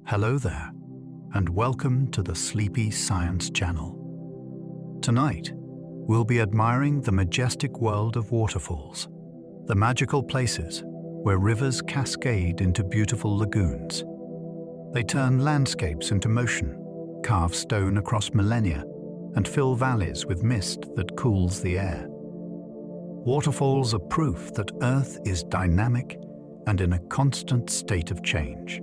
Hello there, and welcome to the Sleepy Science Channel. Tonight, we'll be admiring the majestic world of waterfalls, the magical places where rivers cascade into beautiful lagoons. They turn landscapes into motion, carve stone across millennia, and fill valleys with mist that cools the air. Waterfalls are proof that Earth is dynamic and in a constant state of change.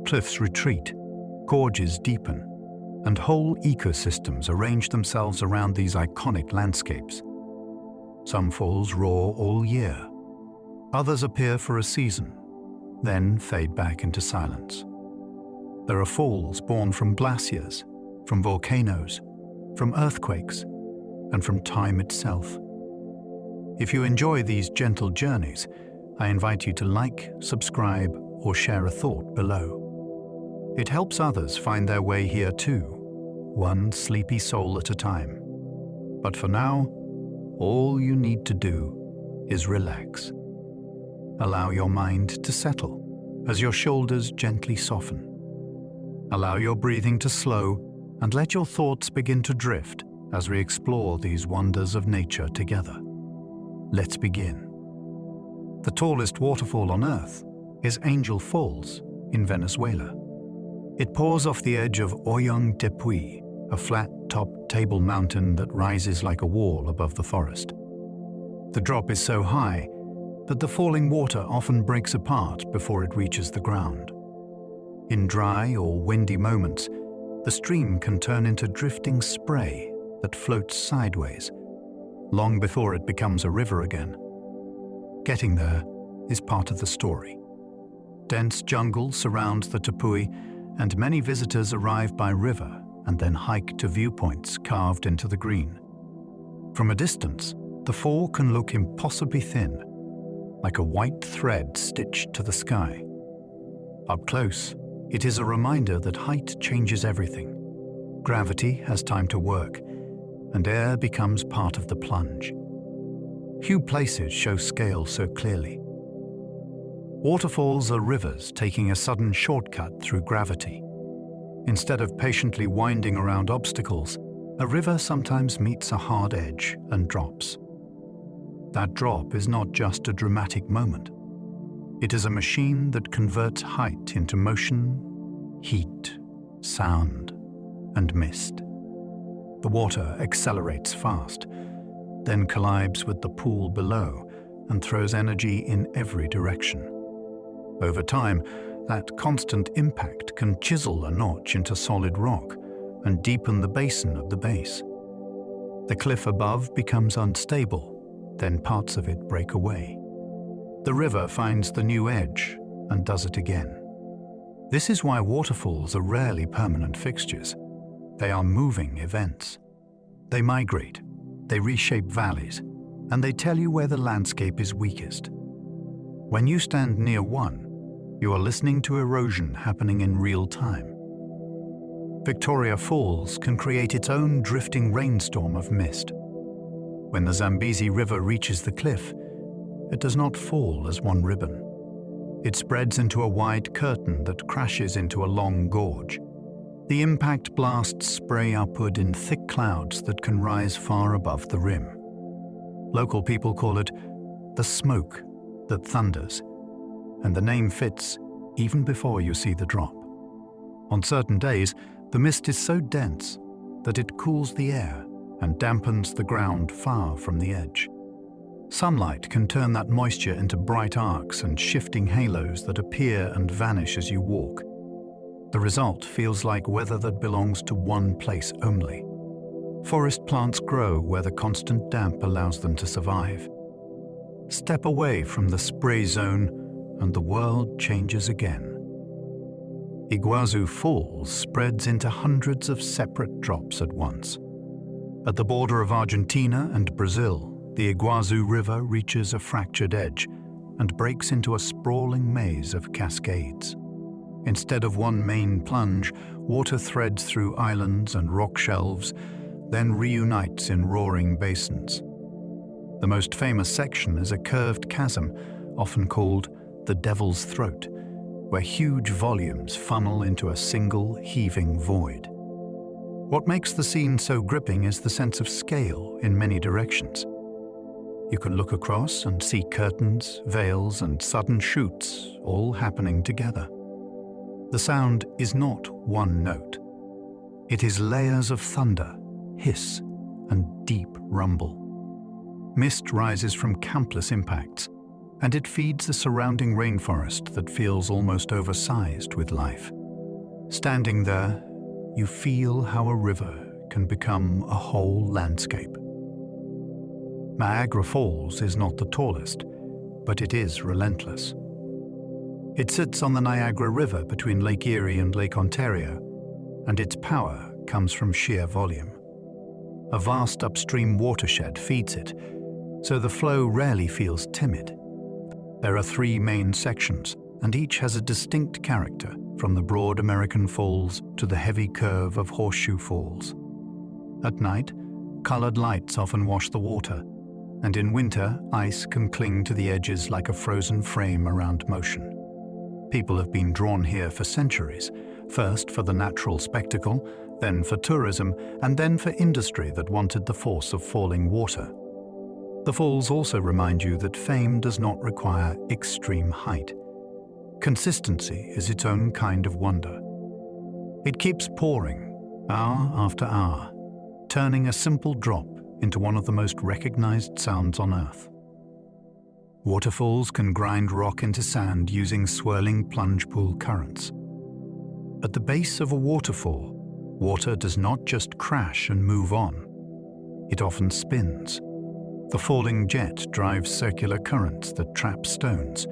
Cliffs retreat, gorges deepen, and whole ecosystems arrange themselves around these iconic landscapes. Some falls roar all year. Others appear for a season, then fade back into silence. There are falls born from glaciers, from volcanoes, from earthquakes, and from time itself. If you enjoy these gentle journeys, I invite you to like, subscribe, or share a thought below. It helps others find their way here too, one sleepy soul at a time. But for now, all you need to do is relax. Allow your mind to settle as your shoulders gently soften. Allow your breathing to slow and let your thoughts begin to drift as we explore these wonders of nature together. Let's begin. The tallest waterfall on Earth is Angel Falls in Venezuela. It pours off the edge of Ollón de Puy, a flat-topped table mountain that rises like a wall above the forest. The drop is so high that the falling water often breaks apart before it reaches the ground. In dry or windy moments, the stream can turn into drifting spray that floats sideways, long before it becomes a river again. Getting there is part of the story. Dense jungle surrounds the Tepuy, and many visitors arrive by river and then hike to viewpoints carved into the green. From a distance, the fall can look impossibly thin, like a white thread stitched to the sky. Up close, it is a reminder that height changes everything. Gravity has time to work, and air becomes part of the plunge. Few places show scale so clearly. Waterfalls are rivers taking a sudden shortcut through gravity. Instead of patiently winding around obstacles, a river sometimes meets a hard edge and drops. That drop is not just a dramatic moment. It is a machine that converts height into motion, heat, sound, and mist. The water accelerates fast, then collides with the pool below and throws energy in every direction. Over time, that constant impact can chisel a notch into solid rock and deepen the basin of the base. The cliff above becomes unstable, then parts of it break away. The river finds the new edge and does it again. This is why waterfalls are rarely permanent fixtures. They are moving events. They migrate, they reshape valleys, and they tell you where the landscape is weakest. When you stand near one, you are listening to erosion happening in real time. Victoria Falls can create its own drifting rainstorm of mist. When the Zambezi River reaches the cliff, it does not fall as one ribbon. It spreads into a wide curtain that crashes into a long gorge. The impact blasts spray upward in thick clouds that can rise far above the rim. Local people call it the smoke that thunders, and the name fits even before you see the drop. On certain days, the mist is so dense that it cools the air and dampens the ground far from the edge. Sunlight can turn that moisture into bright arcs and shifting halos that appear and vanish as you walk. The result feels like weather that belongs to one place only. Forest plants grow where the constant damp allows them to survive. Step away from the spray zone and the world changes again. Iguazu Falls spreads into hundreds of separate drops at once. At the border of Argentina and Brazil, the Iguazu River reaches a fractured edge and breaks into a sprawling maze of cascades. Instead of one main plunge, water threads through islands and rock shelves, then reunites in roaring basins. The most famous section is a curved chasm, often called the Devil's Throat. where huge volumes funnel into a single heaving void. What makes the scene so gripping is the sense of scale in many directions. You can look across and see curtains, veils, and sudden shoots all happening together. The sound is not one note. It is layers of thunder, hiss, and deep rumble. Mist rises from countless impacts, and it feeds the surrounding rainforest that feels almost oversized with life. Standing there, you feel how a river can become a whole landscape. Niagara Falls is not the tallest, but it is relentless. It sits on the Niagara River between Lake Erie and Lake Ontario, and its power comes from sheer volume. A vast upstream watershed feeds it, so the flow rarely feels timid. There are 3 main sections, and each has a distinct character, from the broad American Falls to the heavy curve of Horseshoe Falls. At night, colored lights often wash the water, and in winter, ice can cling to the edges like a frozen frame around motion. People have been drawn here for centuries, first for the natural spectacle, then for tourism, and then for industry that wanted the force of falling water. The falls also remind you that fame does not require extreme height. Consistency is its own kind of wonder. It keeps pouring, hour after hour, turning a simple drop into one of the most recognized sounds on Earth. Waterfalls can grind rock into sand using swirling plunge pool currents. At the base of a waterfall, water does not just crash and move on. It often spins. The falling jet drives circular currents that trap stones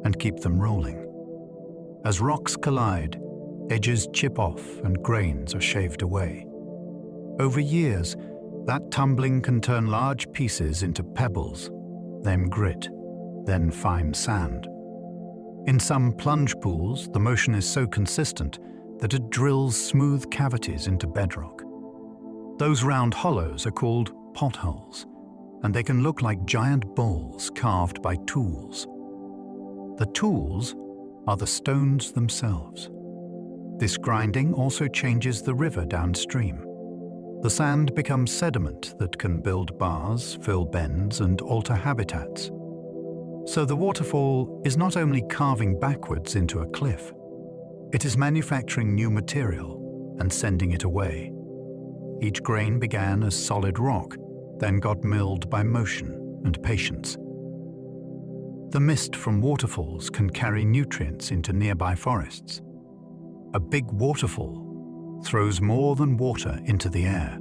and keep them rolling. As rocks collide, edges chip off and grains are shaved away. Over years, that tumbling can turn large pieces into pebbles, then grit, then fine sand. In some plunge pools, the motion is so consistent that it drills smooth cavities into bedrock. Those round hollows are called potholes, and they can look like giant bowls carved by tools. The tools are the stones themselves. This grinding also changes the river downstream. The sand becomes sediment that can build bars, fill bends, and alter habitats. So the waterfall is not only carving backwards into a cliff, it is manufacturing new material and sending it away. Each grain began as solid rock, then got milled by motion and patience. The mist from waterfalls can carry nutrients into nearby forests. A big waterfall throws more than water into the air.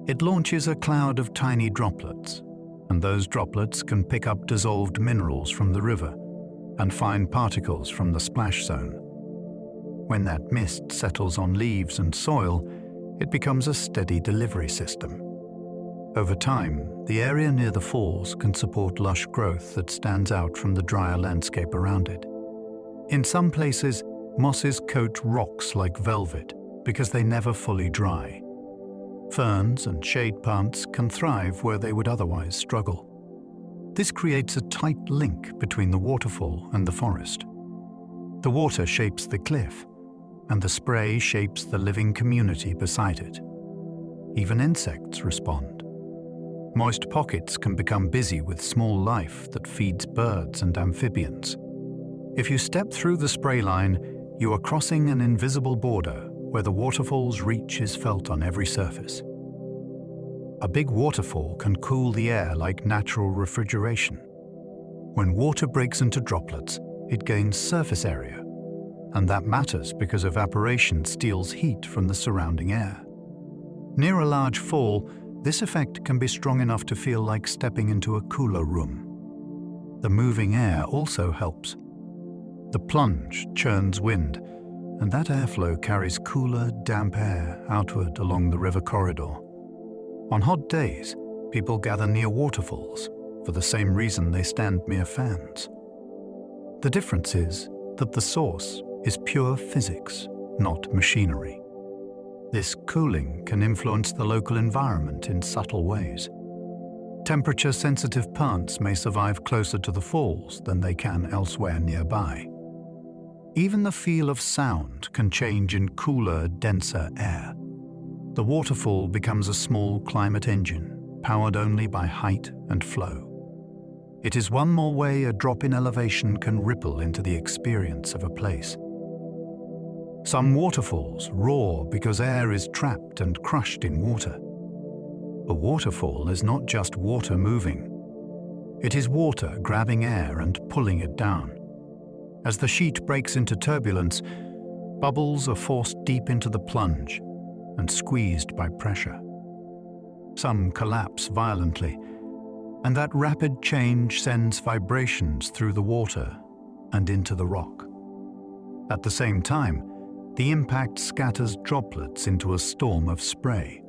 It launches a cloud of tiny droplets, and those droplets can pick up dissolved minerals from the river and fine particles from the splash zone. When that mist settles on leaves and soil, it becomes a steady delivery system. Over time, the area near the falls can support lush growth that stands out from the drier landscape around it. In some places, mosses coat rocks like velvet because they never fully dry. Ferns and shade plants can thrive where they would otherwise struggle. This creates a tight link between the waterfall and the forest. The water shapes the cliff, and the spray shapes the living community beside it. Even insects respond. Moist pockets can become busy with small life that feeds birds and amphibians. If you step through the spray line, you are crossing an invisible border where the waterfall's reach is felt on every surface. A big waterfall can cool the air like natural refrigeration. When water breaks into droplets, it gains surface area, and that matters because evaporation steals heat from the surrounding air. Near a large fall, this effect can be strong enough to feel like stepping into a cooler room. The moving air also helps. The plunge churns wind, and that airflow carries cooler, damp air outward along the river corridor. On hot days, people gather near waterfalls for the same reason they stand near fans. The difference is that the source is pure physics, not machinery. This cooling can influence the local environment in subtle ways. Temperature-sensitive plants may survive closer to the falls than they can elsewhere nearby. Even the feel of sound can change in cooler, denser air. The waterfall becomes a small climate engine, powered only by height and flow. It is one more way a drop in elevation can ripple into the experience of a place. Some waterfalls roar because air is trapped and crushed in water. A waterfall is not just water moving. It is water grabbing air and pulling it down. As the sheet breaks into turbulence, bubbles are forced deep into the plunge and squeezed by pressure. Some collapse violently, and that rapid change sends vibrations through the water and into the rock. At the same time, the impact scatters droplets into a storm of spray.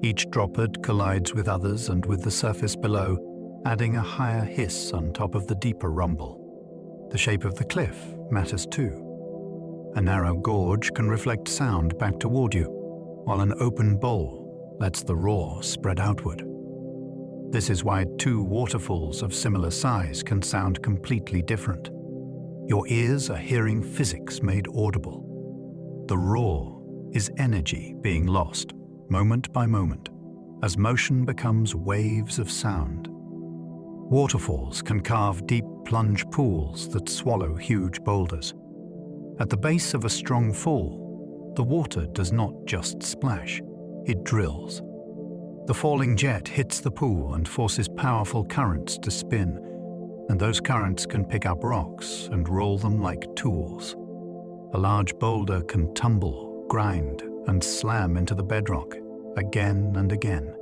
Each droplet collides with others and with the surface below, adding a higher hiss on top of the deeper rumble. The shape of the cliff matters too. A narrow gorge can reflect sound back toward you, while an open bowl lets the roar spread outward. This is why two waterfalls of similar size can sound completely different. Your ears are hearing physics made audible. The roar is energy being lost, moment by moment, as motion becomes waves of sound. Waterfalls can carve deep plunge pools that swallow huge boulders. At the base of a strong fall, the water does not just splash, it drills. The falling jet hits the pool and forces powerful currents to spin, and those currents can pick up rocks and roll them like tools. A large boulder can tumble, grind, and slam into the bedrock again and again.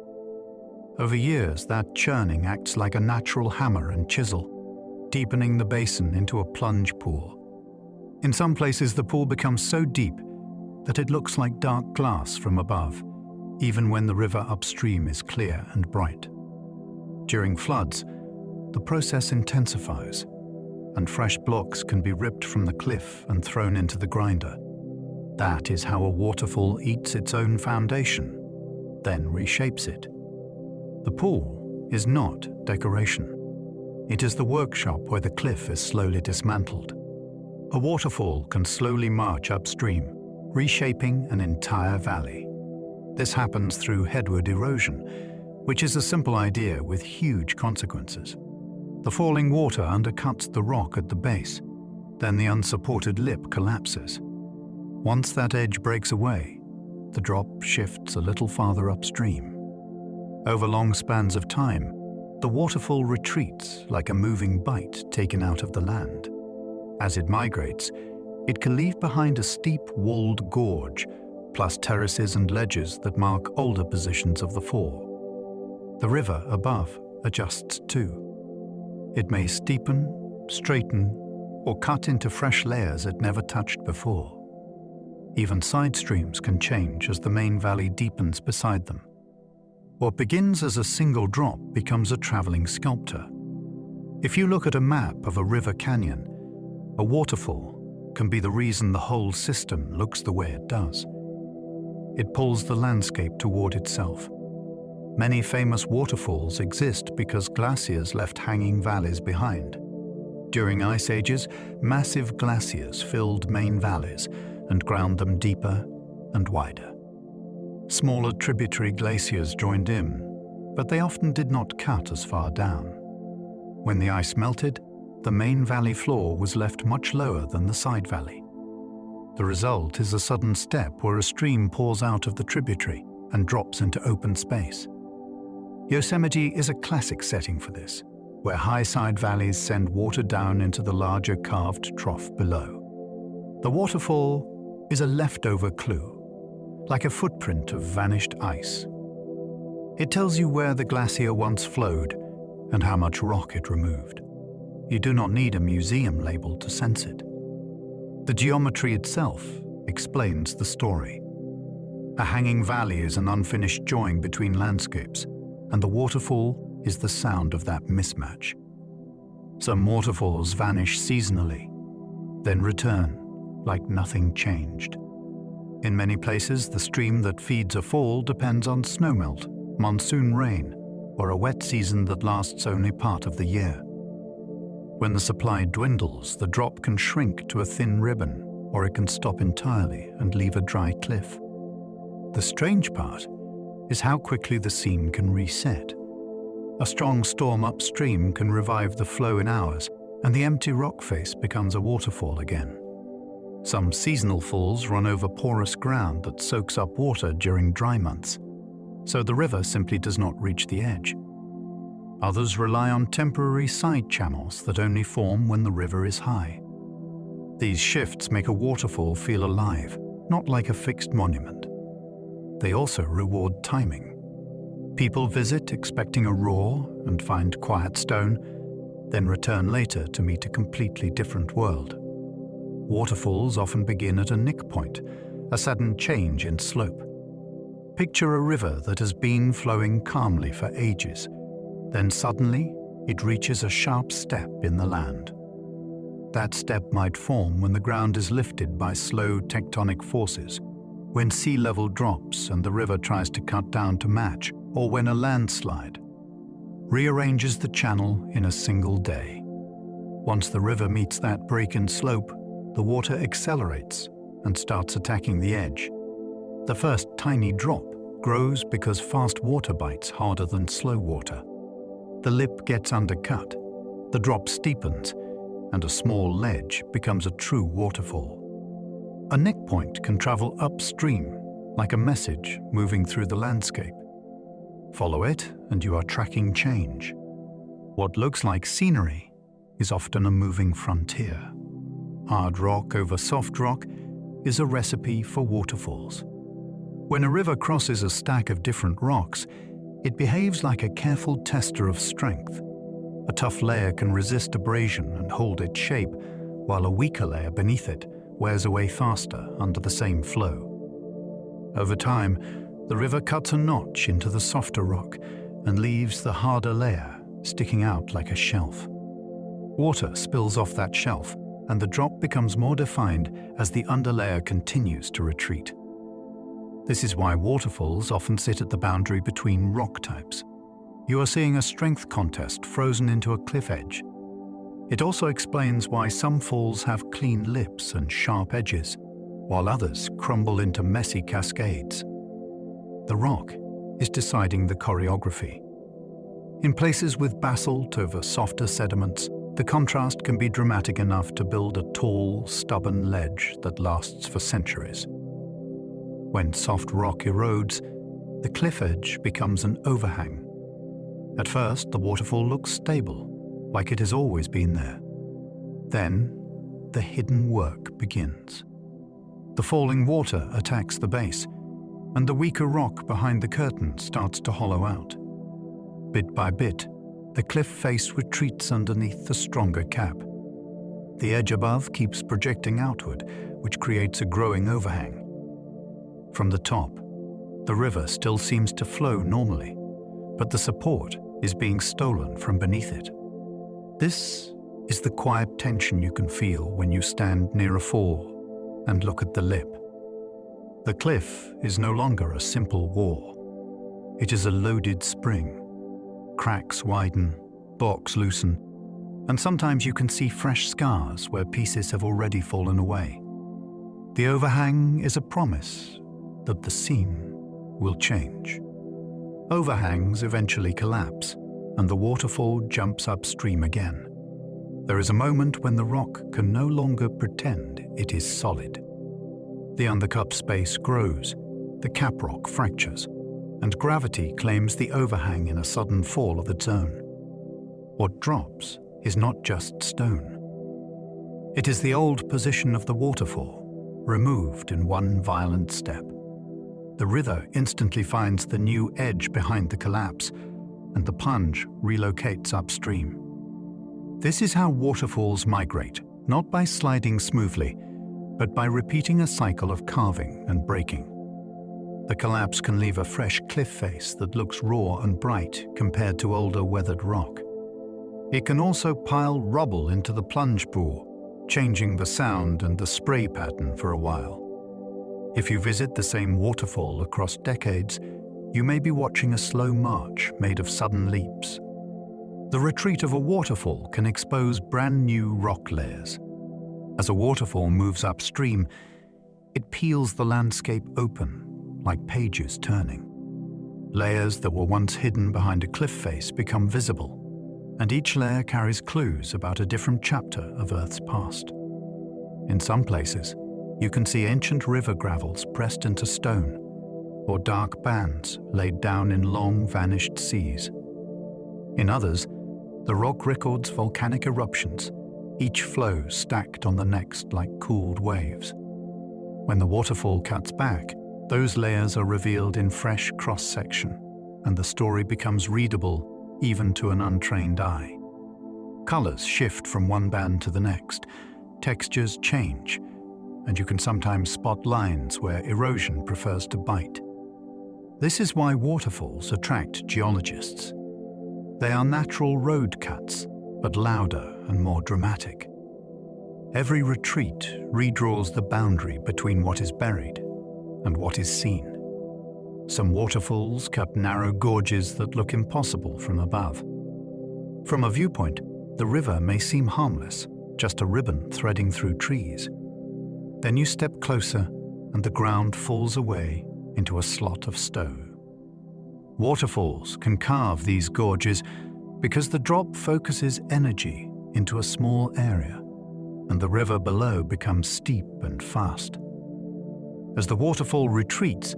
Over years, that churning acts like a natural hammer and chisel, deepening the basin into a plunge pool. In some places, the pool becomes so deep that it looks like dark glass from above, even when the river upstream is clear and bright. During floods, the process intensifies, and fresh blocks can be ripped from the cliff and thrown into the grinder. That is how a waterfall eats its own foundation, then reshapes it. The pool is not decoration. It is the workshop where the cliff is slowly dismantled. A waterfall can slowly march upstream, reshaping an entire valley. This happens through headward erosion, which is a simple idea with huge consequences. The falling water undercuts the rock at the base, then the unsupported lip collapses. Once that edge breaks away, the drop shifts a little farther upstream. Over long spans of time, the waterfall retreats like a moving bite taken out of the land. As it migrates, it can leave behind a steep walled gorge, plus terraces and ledges that mark older positions of the fall. The river above adjusts too. It may steepen, straighten, or cut into fresh layers it never touched before. Even side streams can change as the main valley deepens beside them. What begins as a single drop becomes a traveling sculptor. If you look at a map of a river canyon, a waterfall can be the reason the whole system looks the way it does. It pulls the landscape toward itself. Many famous waterfalls exist because glaciers left hanging valleys behind. During ice ages, massive glaciers filled main valleys and ground them deeper and wider. Smaller tributary glaciers joined in, but they often did not cut as far down. When the ice melted, the main valley floor was left much lower than the side valley. The result is a sudden step where a stream pours out of the tributary and drops into open space. Yosemite is a classic setting for this, where high side valleys send water down into the larger carved trough below. The waterfall is a leftover clue, like a footprint of vanished ice. It tells you where the glacier once flowed and how much rock it removed. You do not need a museum label to sense it. The geometry itself explains the story. A hanging valley is an unfinished join between landscapes, and the waterfall is the sound of that mismatch. Some waterfalls vanish seasonally, then return like nothing changed. In many places, the stream that feeds a fall depends on snowmelt, monsoon rain, or a wet season that lasts only part of the year. When the supply dwindles, the drop can shrink to a thin ribbon, or it can stop entirely and leave a dry cliff. The strange part is how quickly the scene can reset. A strong storm upstream can revive the flow in hours, and the empty rock face becomes a waterfall again. Some seasonal falls run over porous ground that soaks up water during dry months, so the river simply does not reach the edge. Others rely on temporary side channels that only form when the river is high. These shifts make a waterfall feel alive, not like a fixed monument. They also reward timing. People visit expecting a roar and find quiet stone, then return later to meet a completely different world. Waterfalls often begin at a nick point, a sudden change in slope. Picture a river that has been flowing calmly for ages. Then suddenly, it reaches a sharp step in the land. That step might form when the ground is lifted by slow tectonic forces, when sea level drops and the river tries to cut down to match, or when a landslide rearranges the channel in a single day. Once the river meets that break in slope, the water accelerates and starts attacking the edge. The first tiny drop grows because fast water bites harder than slow water. The lip gets undercut, the drop steepens, and a small ledge becomes a true waterfall. A nick point can travel upstream, like a message moving through the landscape. Follow it, and you are tracking change. What looks like scenery is often a moving frontier. Hard rock over soft rock is a recipe for waterfalls. When a river crosses a stack of different rocks, it behaves like a careful tester of strength. A tough layer can resist abrasion and hold its shape, while a weaker layer beneath it wears away faster under the same flow. Over time, the river cuts a notch into the softer rock and leaves the harder layer sticking out like a shelf. Water spills off that shelf, and the drop becomes more defined as the underlayer continues to retreat. This is why waterfalls often sit at the boundary between rock types. You are seeing a strength contest frozen into a cliff edge. It also explains why some falls have clean lips and sharp edges, while others crumble into messy cascades. The rock is deciding the choreography. In places with basalt over softer sediments, the contrast can be dramatic enough to build a tall, stubborn ledge that lasts for centuries. When soft rock erodes, the cliff edge becomes an overhang. At first, the waterfall looks stable, like it has always been there. Then, the hidden work begins. The falling water attacks the base, and the weaker rock behind the curtain starts to hollow out. Bit by bit, the cliff face retreats underneath the stronger cap. The edge above keeps projecting outward, which creates a growing overhang. From the top, the river still seems to flow normally, but the support is being stolen from beneath it. This is the quiet tension you can feel when you stand near a fall and look at the lip. The cliff is no longer a simple wall. It is a loaded spring. Cracks widen, blocks loosen, and sometimes you can see fresh scars where pieces have already fallen away. The overhang is a promise that the scene will change. Overhangs eventually collapse, and the waterfall jumps upstream again. There is a moment when the rock can no longer pretend it is solid. The undercut space grows, the cap rock fractures, and gravity claims the overhang in a sudden fall of its own. What drops is not just stone. It is the old position of the waterfall, removed in one violent step. The river instantly finds the new edge behind the collapse, and the plunge relocates upstream. This is how waterfalls migrate, not by sliding smoothly, but by repeating a cycle of carving and breaking. The collapse can leave a fresh cliff face that looks raw and bright compared to older weathered rock. It can also pile rubble into the plunge pool, changing the sound and the spray pattern for a while. If you visit the same waterfall across decades, you may be watching a slow march made of sudden leaps. The retreat of a waterfall can expose brand new rock layers. As a waterfall moves upstream, it peels the landscape open, like pages turning. Layers that were once hidden behind a cliff face become visible, and each layer carries clues about a different chapter of Earth's past. In some places, you can see ancient river gravels pressed into stone, or dark bands laid down in long vanished seas. In others, the rock records volcanic eruptions, each flow stacked on the next like cooled waves. When the waterfall cuts back, those layers are revealed in fresh cross-section, and the story becomes readable even to an untrained eye. Colors shift from one band to the next, textures change, and you can sometimes spot lines where erosion prefers to bite. This is why waterfalls attract geologists. They are natural road cuts, but louder and more dramatic. Every retreat redraws the boundary between what is buried and what is seen. Some waterfalls cut narrow gorges that look impossible from above. From a viewpoint, the river may seem harmless, just a ribbon threading through trees. Then you step closer and the ground falls away into a slot of stone. Waterfalls can carve these gorges because the drop focuses energy into a small area, and the river below becomes steep and fast. As the waterfall retreats,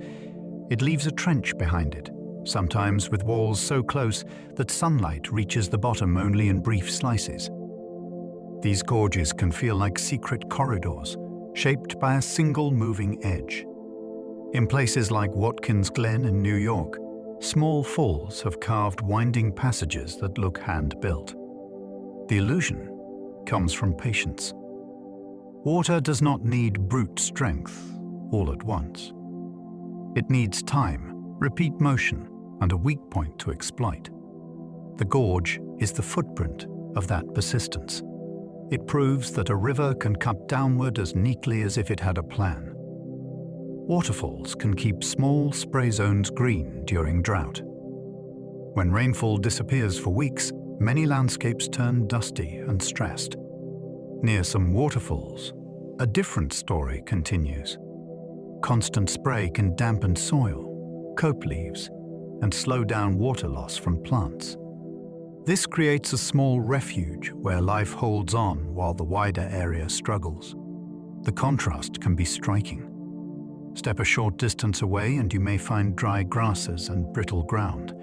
it leaves a trench behind it, sometimes with walls so close that sunlight reaches the bottom only in brief slices. These gorges can feel like secret corridors, shaped by a single moving edge. In places like Watkins Glen in New York, small falls have carved winding passages that look hand-built. The illusion comes from patience. Water does not need brute strength all at once. It needs time, repeat motion, and a weak point to exploit. The gorge is the footprint of that persistence. It proves that a river can cut downward as neatly as if it had a plan. Waterfalls can keep small spray zones green during drought. When rainfall disappears for weeks, many landscapes turn dusty and stressed. Near some waterfalls, a different story continues. Constant spray can dampen soil, coat leaves, and slow down water loss from plants. This creates a small refuge where life holds on while the wider area struggles. The contrast can be striking. Step a short distance away and you may find dry grasses and brittle ground.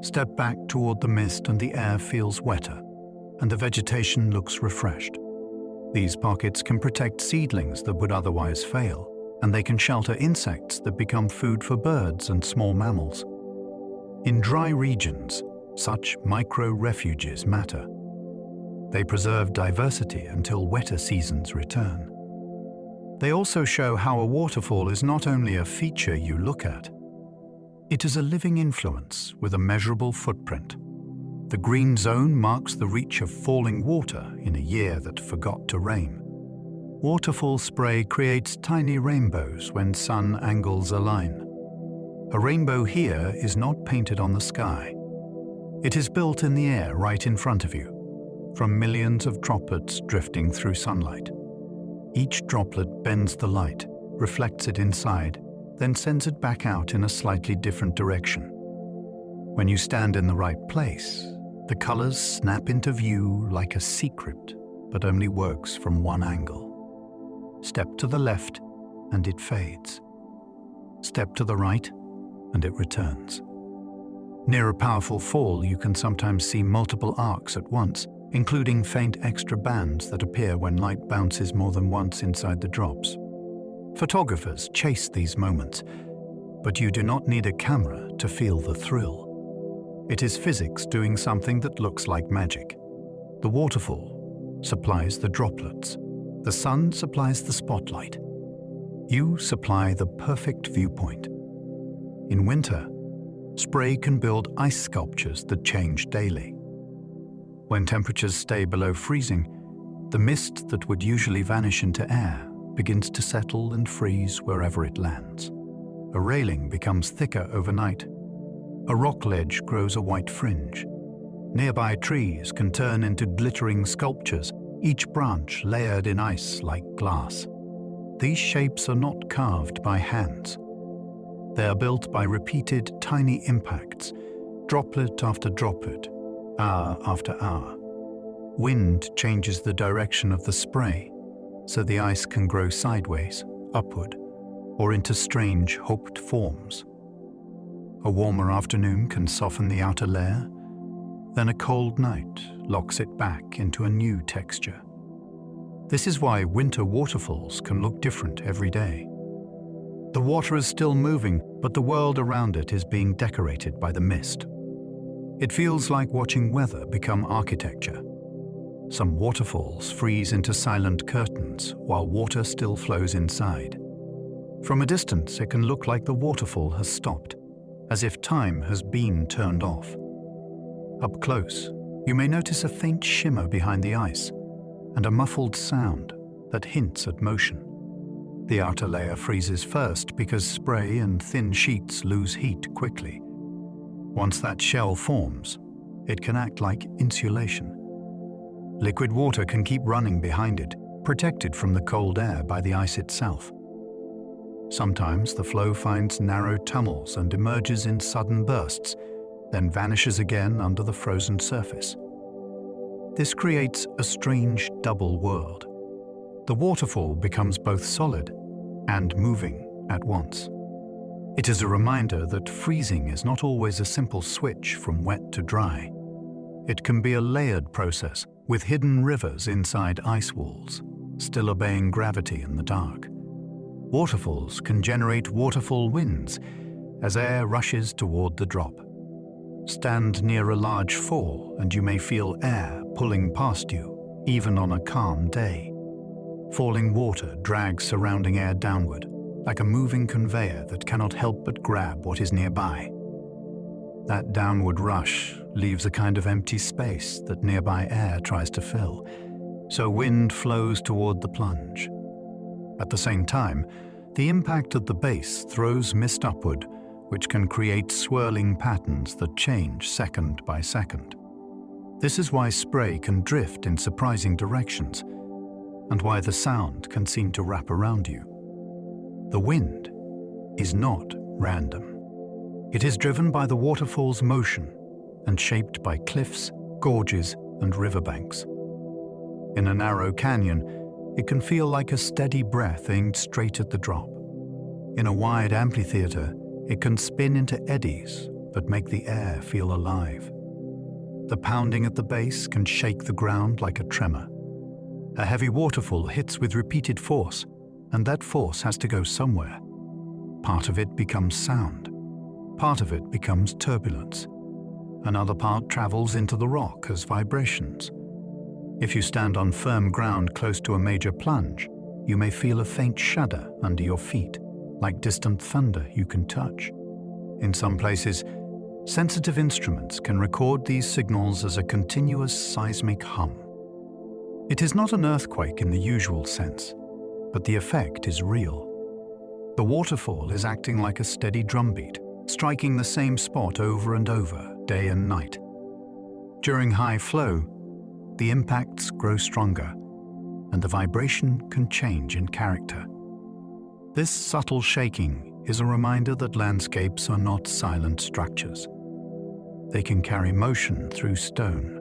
Step back toward the mist and the air feels wetter, and the vegetation looks refreshed. These pockets can protect seedlings that would otherwise fail, and they can shelter insects that become food for birds and small mammals. In dry regions, such micro-refuges matter. They preserve diversity until wetter seasons return. They also show how a waterfall is not only a feature you look at, it is a living influence with a measurable footprint. The green zone marks the reach of falling water in a year that forgot to rain. Waterfall spray creates tiny rainbows when sun angles align. A rainbow here is not painted on the sky. It is built in the air right in front of you, from millions of droplets drifting through sunlight. Each droplet bends the light, reflects it inside, then sends it back out in a slightly different direction. When you stand in the right place, the colors snap into view like a secret, but only works from one angle. Step to the left, and it fades. Step to the right, and it returns. Near a powerful fall, you can sometimes see multiple arcs at once, including faint extra bands that appear when light bounces more than once inside the drops. Photographers chase these moments, but you do not need a camera to feel the thrill. It is physics doing something that looks like magic. The waterfall supplies the droplets. The sun supplies the spotlight. You supply the perfect viewpoint. In winter, spray can build ice sculptures that change daily. When temperatures stay below freezing, the mist that would usually vanish into air begins to settle and freeze wherever it lands. A railing becomes thicker overnight. A rock ledge grows a white fringe. Nearby trees can turn into glittering sculptures, each branch layered in ice like glass. These shapes are not carved by hands. They are built by repeated tiny impacts, droplet after droplet, hour after hour. Wind changes the direction of the spray, so the ice can grow sideways, upward, or into strange, hoped forms. A warmer afternoon can soften the outer layer, then a cold night locks it back into a new texture. This is why winter waterfalls can look different every day. The water is still moving, but the world around it is being decorated by the mist. It feels like watching weather become architecture. Some waterfalls freeze into silent curtains while water still flows inside. From a distance, it can look like the waterfall has stopped, as if time has been turned off. Up close, you may notice a faint shimmer behind the ice and a muffled sound that hints at motion. The outer layer freezes first because spray and thin sheets lose heat quickly. Once that shell forms, it can act like insulation. Liquid water can keep running behind it, protected from the cold air by the ice itself. Sometimes the flow finds narrow tunnels and emerges in sudden bursts, then vanishes again under the frozen surface. This creates a strange double world. The waterfall becomes both solid and moving at once. It is a reminder that freezing is not always a simple switch from wet to dry. It can be a layered process with hidden rivers inside ice walls, still obeying gravity in the dark. Waterfalls can generate waterfall winds as air rushes toward the drop. Stand near a large fall and you may feel air pulling past you, even on a calm day. Falling water drags surrounding air downward, like a moving conveyor that cannot help but grab what is nearby. That downward rush leaves a kind of empty space that nearby air tries to fill, so wind flows toward the plunge. At the same time, the impact at the base throws mist upward, which can create swirling patterns that change second by second. This is why spray can drift in surprising directions, and why the sound can seem to wrap around you. The wind is not random. It is driven by the waterfall's motion and shaped by cliffs, gorges, and riverbanks. In a narrow canyon, it can feel like a steady breath aimed straight at the drop. In a wide amphitheater, it can spin into eddies but make the air feel alive. The pounding at the base can shake the ground like a tremor. A heavy waterfall hits with repeated force, and that force has to go somewhere. Part of it becomes sound. Part of it becomes turbulence. Another part travels into the rock as vibrations. If you stand on firm ground close to a major plunge, you may feel a faint shudder under your feet, like distant thunder you can touch. In some places, sensitive instruments can record these signals as a continuous seismic hum. It is not an earthquake in the usual sense, but the effect is real. The waterfall is acting like a steady drumbeat, striking the same spot over and over, day and night. During high flow, the impacts grow stronger, and the vibration can change in character. This subtle shaking is a reminder that landscapes are not silent structures. They can carry motion through stone.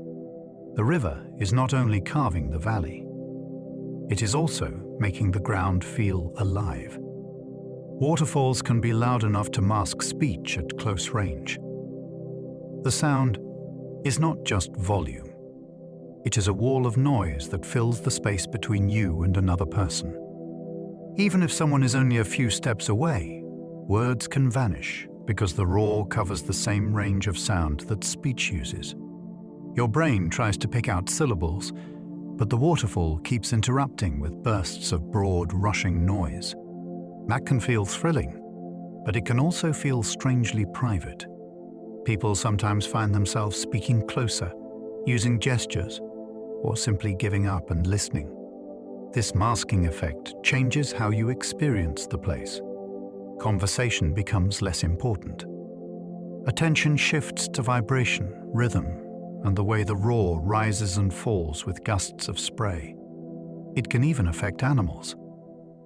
The river is not only carving the valley, it is also making the ground feel alive. Waterfalls can be loud enough to mask speech at close range. The sound is not just volume. It is a wall of noise that fills the space between you and another person. Even if someone is only a few steps away, words can vanish because the roar covers the same range of sound that speech uses. Your brain tries to pick out syllables, but the waterfall keeps interrupting with bursts of broad, rushing noise. That can feel thrilling, but it can also feel strangely private. People sometimes find themselves speaking closer, using gestures, or simply giving up and listening. This masking effect changes how you experience the place. Conversation becomes less important. Attention shifts to vibration, rhythm, and the way the roar rises and falls with gusts of spray. It can even affect animals.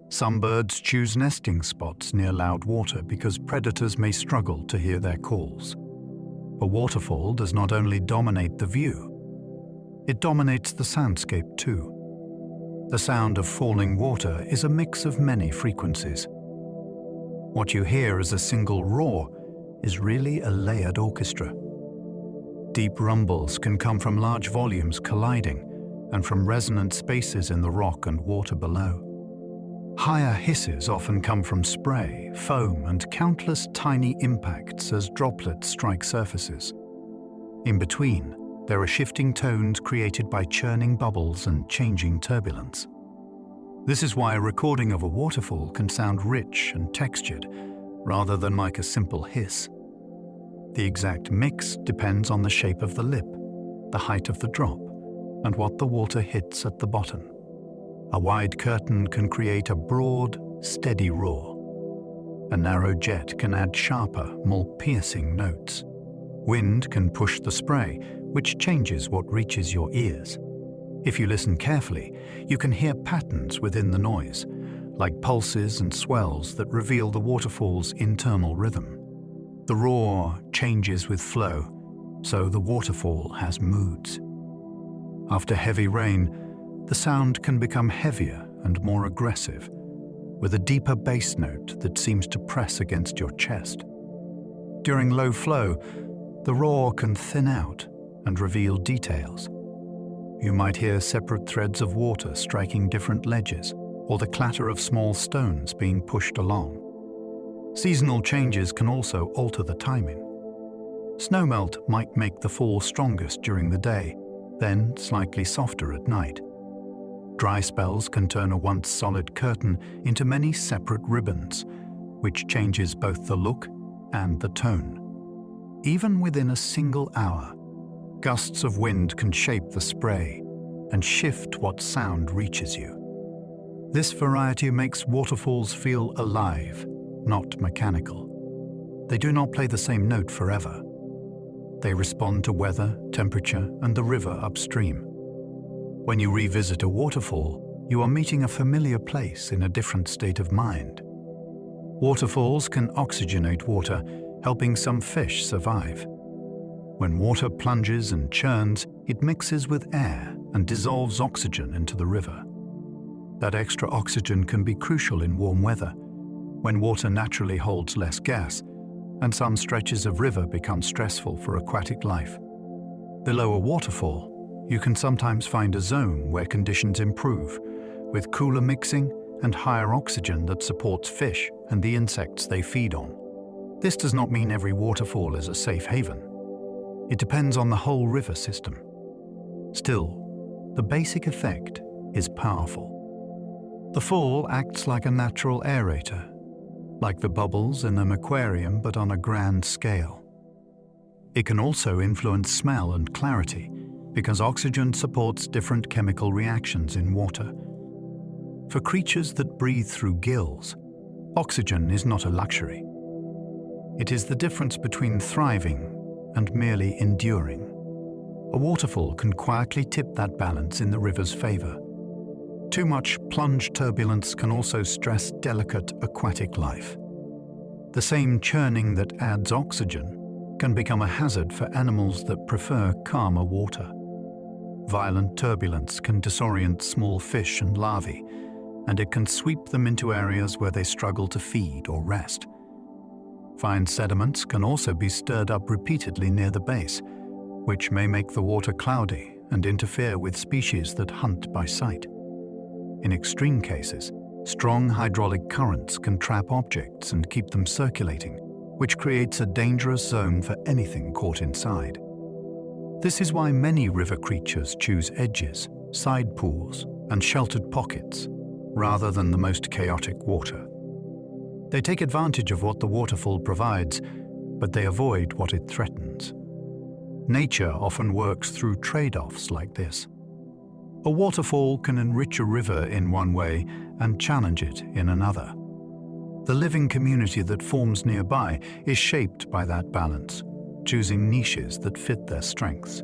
Some birds choose nesting spots near loud water because predators may struggle to hear their calls. A waterfall does not only dominate the view, it dominates the soundscape too. The sound of falling water is a mix of many frequencies. What you hear as a single roar is really a layered orchestra. Deep rumbles can come from large volumes colliding and from resonant spaces in the rock and water below. Higher hisses often come from spray, foam, and countless tiny impacts as droplets strike surfaces. In between, there are shifting tones created by churning bubbles and changing turbulence. This is why a recording of a waterfall can sound rich and textured, rather than like a simple hiss. The exact mix depends on the shape of the lip, the height of the drop, and what the water hits at the bottom. A wide curtain can create a broad, steady roar. A narrow jet can add sharper, more piercing notes. Wind can push the spray, which changes what reaches your ears. If you listen carefully, you can hear patterns within the noise, like pulses and swells that reveal the waterfall's internal rhythm. The roar changes with flow, so the waterfall has moods. After heavy rain, the sound can become heavier and more aggressive, with a deeper bass note that seems to press against your chest. During low flow, the roar can thin out and reveal details. You might hear separate threads of water striking different ledges, or the clatter of small stones being pushed along. Seasonal changes can also alter the timing. Snowmelt might make the fall strongest during the day, then slightly softer at night. Dry spells can turn a once solid curtain into many separate ribbons, which changes both the look and the tone. Even within a single hour, gusts of wind can shape the spray and shift what sound reaches you. This variety makes waterfalls feel alive, not mechanical. They do not play the same note forever. They respond to weather, temperature, and the river upstream. When you revisit a waterfall, you are meeting a familiar place in a different state of mind. Waterfalls can oxygenate water, helping some fish survive. When water plunges and churns, it mixes with air and dissolves oxygen into the river. That extra oxygen can be crucial in warm weather, when water naturally holds less gas, and some stretches of river become stressful for aquatic life. Below a waterfall, you can sometimes find a zone where conditions improve, with cooler mixing and higher oxygen that supports fish and the insects they feed on. This does not mean every waterfall is a safe haven. It depends on the whole river system. Still, the basic effect is powerful. The fall acts like a natural aerator, like the bubbles in an aquarium but on a grand scale. It can also influence smell and clarity, because oxygen supports different chemical reactions in water. For creatures that breathe through gills, oxygen is not a luxury. It is the difference between thriving and merely enduring. A waterfall can quietly tip that balance in the river's favor. Too much plunge turbulence can also stress delicate aquatic life. The same churning that adds oxygen can become a hazard for animals that prefer calmer water. Violent turbulence can disorient small fish and larvae, and it can sweep them into areas where they struggle to feed or rest. Fine sediments can also be stirred up repeatedly near the base, which may make the water cloudy and interfere with species that hunt by sight. In extreme cases, strong hydraulic currents can trap objects and keep them circulating, which creates a dangerous zone for anything caught inside. This is why many river creatures choose edges, side pools, and sheltered pockets, rather than the most chaotic water. They take advantage of what the waterfall provides, but they avoid what it threatens. Nature often works through trade-offs like this. A waterfall can enrich a river in one way and challenge it in another. The living community that forms nearby is shaped by that balance, choosing niches that fit their strengths.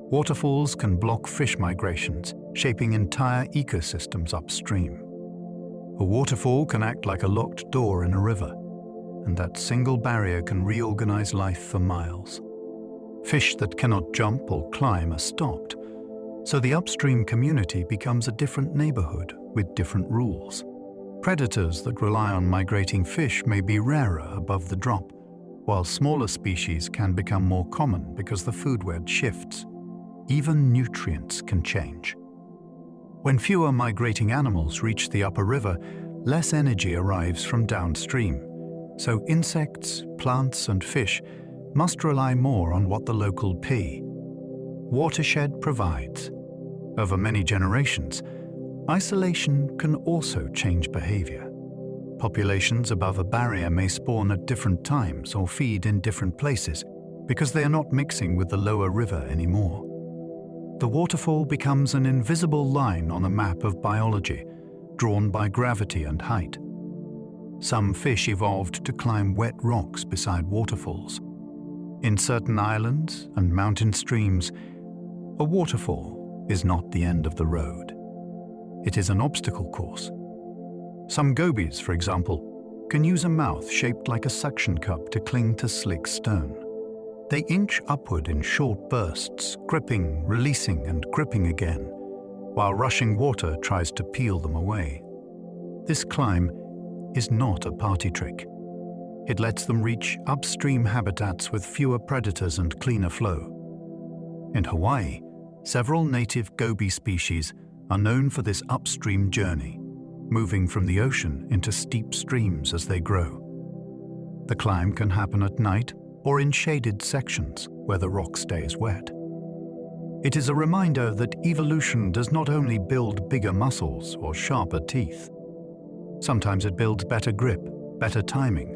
Waterfalls can block fish migrations, shaping entire ecosystems upstream. A waterfall can act like a locked door in a river, and that single barrier can reorganize life for miles. Fish that cannot jump or climb are stopped, so the upstream community becomes a different neighborhood with different rules. Predators that rely on migrating fish may be rarer above the drop, while smaller species can become more common because the food web shifts. Even nutrients can change. When fewer migrating animals reach the upper river, less energy arrives from downstream, so insects, plants, and fish must rely more on what the local pea watershed provides. Over many generations, isolation can also change behavior. Populations above a barrier may spawn at different times or feed in different places because they are not mixing with the lower river anymore. The waterfall becomes an invisible line on a map of biology, drawn by gravity and height. Some fish evolved to climb wet rocks beside waterfalls. In certain islands and mountain streams, a waterfall is not the end of the road. It is an obstacle course. Some gobies, for example, can use a mouth shaped like a suction cup to cling to slick stone. They inch upward in short bursts, gripping, releasing, and gripping again, while rushing water tries to peel them away. This climb is not a party trick. It lets them reach upstream habitats with fewer predators and cleaner flow. In Hawaii, several native goby species are known for this upstream journey, moving from the ocean into steep streams as they grow. The climb can happen at night or in shaded sections where the rock stays wet. It is a reminder that evolution does not only build bigger muscles or sharper teeth. Sometimes it builds better grip, better timing,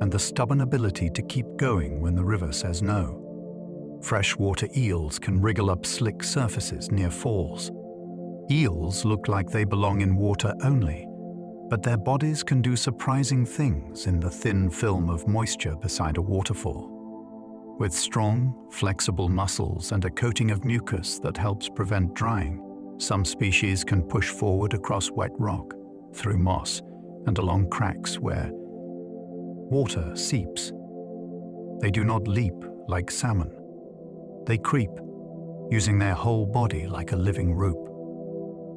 and the stubborn ability to keep going when the river says no. Freshwater eels can wriggle up slick surfaces near falls. Eels look like they belong in water only, but their bodies can do surprising things in the thin film of moisture beside a waterfall. With strong, flexible muscles and a coating of mucus that helps prevent drying, some species can push forward across wet rock, through moss, and along cracks where water seeps. They do not leap like salmon. They creep, using their whole body like a living rope.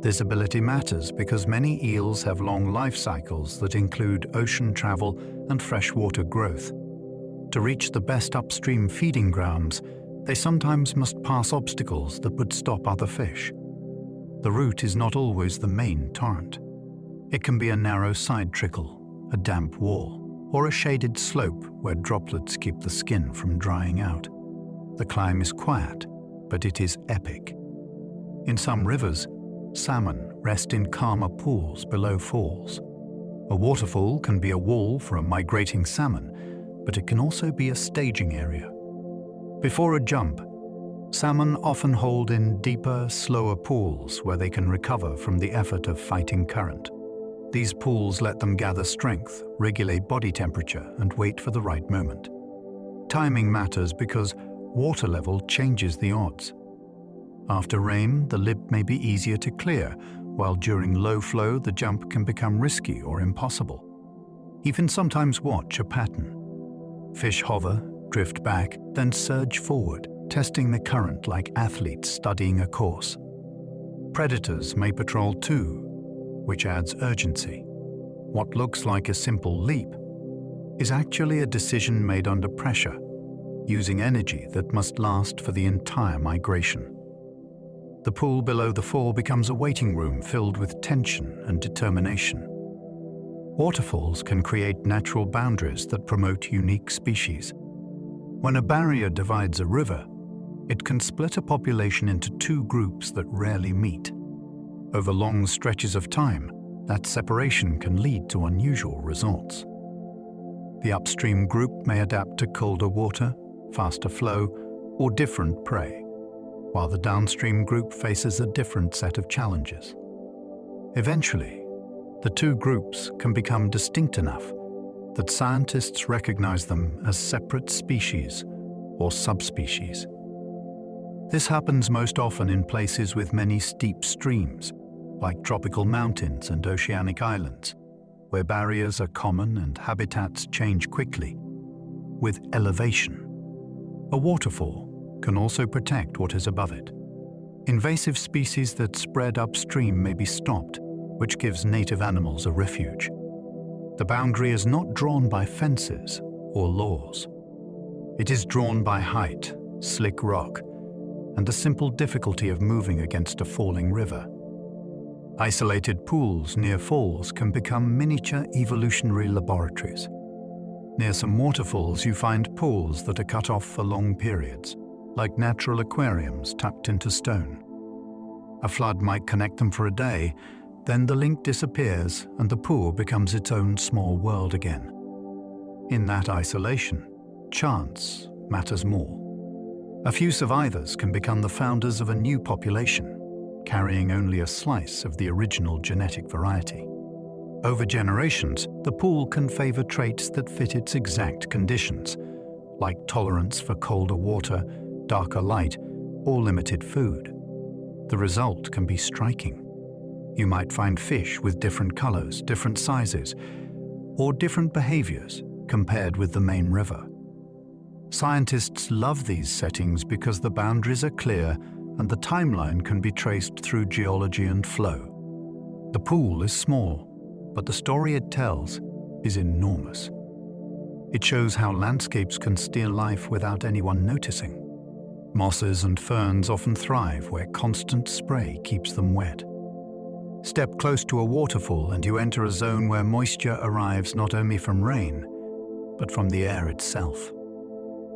This ability matters because many eels have long life cycles that include ocean travel and freshwater growth. To reach the best upstream feeding grounds, they sometimes must pass obstacles that would stop other fish. The route is not always the main torrent. It can be a narrow side trickle, a damp wall, or a shaded slope where droplets keep the skin from drying out. The climb is quiet, but it is epic. In some rivers, salmon rest in calmer pools below falls. A waterfall can be a wall for a migrating salmon, but it can also be a staging area. Before a jump, salmon often hold in deeper, slower pools where they can recover from the effort of fighting current. These pools let them gather strength, regulate body temperature, and wait for the right moment. Timing matters because water level changes the odds. After rain, the lip may be easier to clear, while during low flow, the jump can become risky or impossible. You can sometimes watch a pattern. Fish hover, drift back, then surge forward, testing the current like athletes studying a course. Predators may patrol too, which adds urgency. What looks like a simple leap is actually a decision made under pressure, using energy that must last for the entire migration. The pool below the fall becomes a waiting room filled with tension and determination. Waterfalls can create natural boundaries that promote unique species. When a barrier divides a river, it can split a population into two groups that rarely meet. Over long stretches of time, that separation can lead to unusual results. The upstream group may adapt to colder water, faster flow, or different prey, while the downstream group faces a different set of challenges. Eventually, the two groups can become distinct enough that scientists recognize them as separate species or subspecies. This happens most often in places with many steep streams, like tropical mountains and oceanic islands, where barriers are common and habitats change quickly. With elevation, a waterfall can also protect what is above it. Invasive species that spread upstream may be stopped, which gives native animals a refuge. The boundary is not drawn by fences or laws. It is drawn by height, slick rock, and the simple difficulty of moving against a falling river. Isolated pools near falls can become miniature evolutionary laboratories. Near some waterfalls, you find pools that are cut off for long periods, like natural aquariums tucked into stone. A flood might connect them for a day, then the link disappears and the pool becomes its own small world again. In that isolation, chance matters more. A few survivors can become the founders of a new population, carrying only a slice of the original genetic variety. Over generations, the pool can favor traits that fit its exact conditions, like tolerance for colder water, darker light, or limited food. The result can be striking. You might find fish with different colors, different sizes, or different behaviors compared with the main river. Scientists love these settings because the boundaries are clear and the timeline can be traced through geology and flow. The pool is small, but the story it tells is enormous. It shows how landscapes can steal life without anyone noticing. Mosses and ferns often thrive where constant spray keeps them wet. Step close to a waterfall and you enter a zone where moisture arrives not only from rain, but from the air itself.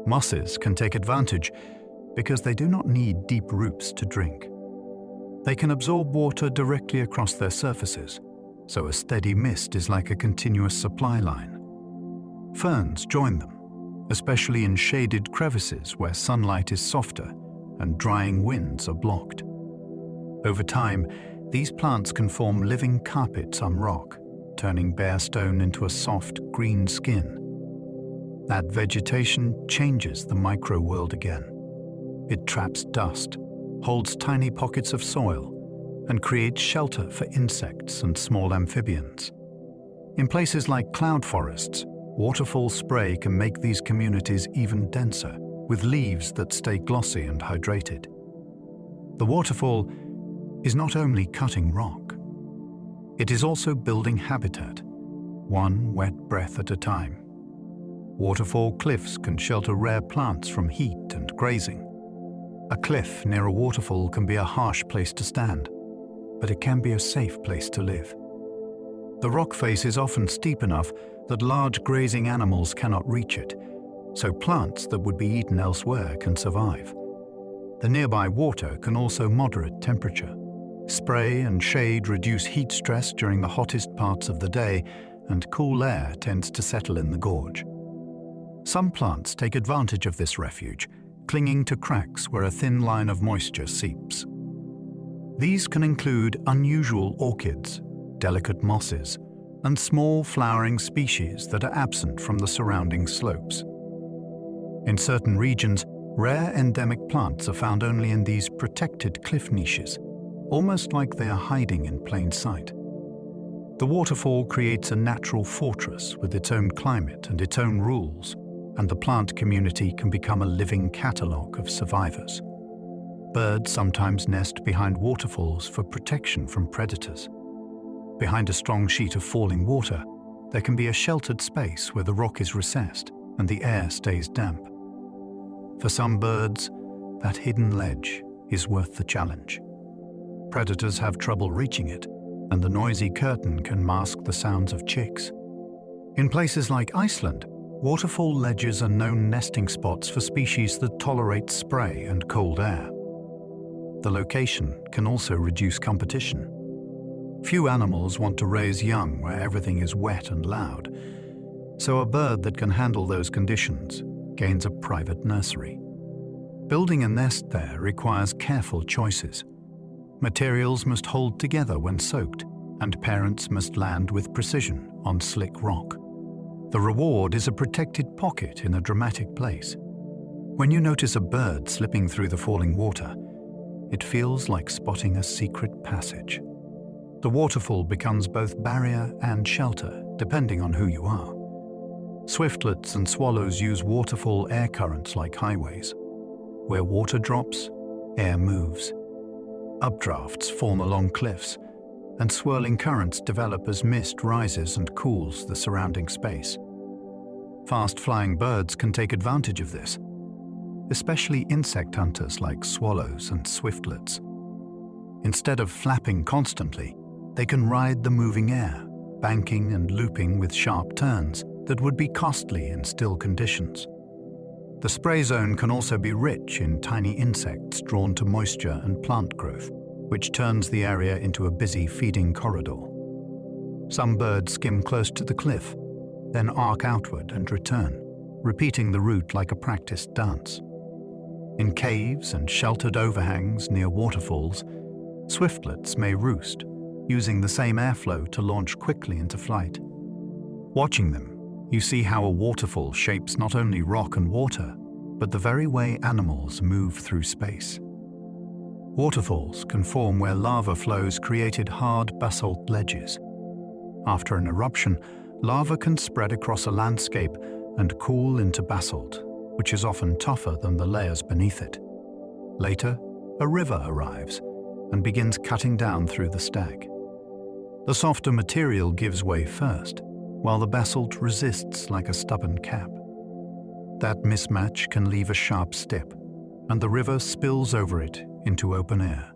Mosses can take advantage because they do not need deep roots to drink. They can absorb water directly across their surfaces, so a steady mist is like a continuous supply line. Ferns join them, especially in shaded crevices where sunlight is softer and drying winds are blocked. Over time, these plants can form living carpets on rock, turning bare stone into a soft green skin. That vegetation changes the micro-world again. It traps dust, holds tiny pockets of soil, and creates shelter for insects and small amphibians. In places like cloud forests, waterfall spray can make these communities even denser, with leaves that stay glossy and hydrated. The waterfall is not only cutting rock, it is also building habitat, one wet breath at a time. Waterfall cliffs can shelter rare plants from heat and grazing. A cliff near a waterfall can be a harsh place to stand, but it can be a safe place to live. The rock face is often steep enough that large grazing animals cannot reach it, so plants that would be eaten elsewhere can survive. The nearby water can also moderate temperature. Spray and shade reduce heat stress during the hottest parts of the day, and cool air tends to settle in the gorge. Some plants take advantage of this refuge, clinging to cracks where a thin line of moisture seeps. These can include unusual orchids, delicate mosses, and small flowering species that are absent from the surrounding slopes. In certain regions, rare endemic plants are found only in these protected cliff niches, almost like they are hiding in plain sight. The waterfall creates a natural fortress with its own climate and its own rules, and the plant community can become a living catalogue of survivors. Birds sometimes nest behind waterfalls for protection from predators. Behind a strong sheet of falling water, there can be a sheltered space where the rock is recessed and the air stays damp. For some birds, that hidden ledge is worth the challenge. Predators have trouble reaching it, and the noisy curtain can mask the sounds of chicks. In places like Iceland, waterfall ledges are known nesting spots for species that tolerate spray and cold air. The location can also reduce competition. Few animals want to raise young where everything is wet and loud, so a bird that can handle those conditions gains a private nursery. Building a nest there requires careful choices. Materials must hold together when soaked, and parents must land with precision on slick rock. The reward is a protected pocket in a dramatic place. When you notice a bird slipping through the falling water, it feels like spotting a secret passage. The waterfall becomes both barrier and shelter, depending on who you are. Swiftlets and swallows use waterfall air currents like highways. Where water drops, air moves. Updrafts form along cliffs, and swirling currents develop as mist rises and cools the surrounding space. Fast-flying birds can take advantage of this, especially insect hunters like swallows and swiftlets. Instead of flapping constantly, they can ride the moving air, banking and looping with sharp turns that would be costly in still conditions. The spray zone can also be rich in tiny insects drawn to moisture and plant growth, which turns the area into a busy feeding corridor. Some birds skim close to the cliff, then arc outward and return, repeating the route like a practiced dance. In caves and sheltered overhangs near waterfalls, swiftlets may roost, using the same airflow to launch quickly into flight. Watching them, you see how a waterfall shapes not only rock and water, but the very way animals move through space. Waterfalls can form where lava flows created hard basalt ledges. After an eruption, lava can spread across a landscape and cool into basalt, which is often tougher than the layers beneath it. Later, a river arrives and begins cutting down through the stag. The softer material gives way first, while the basalt resists like a stubborn cap. That mismatch can leave a sharp step, and the river spills over it into open air.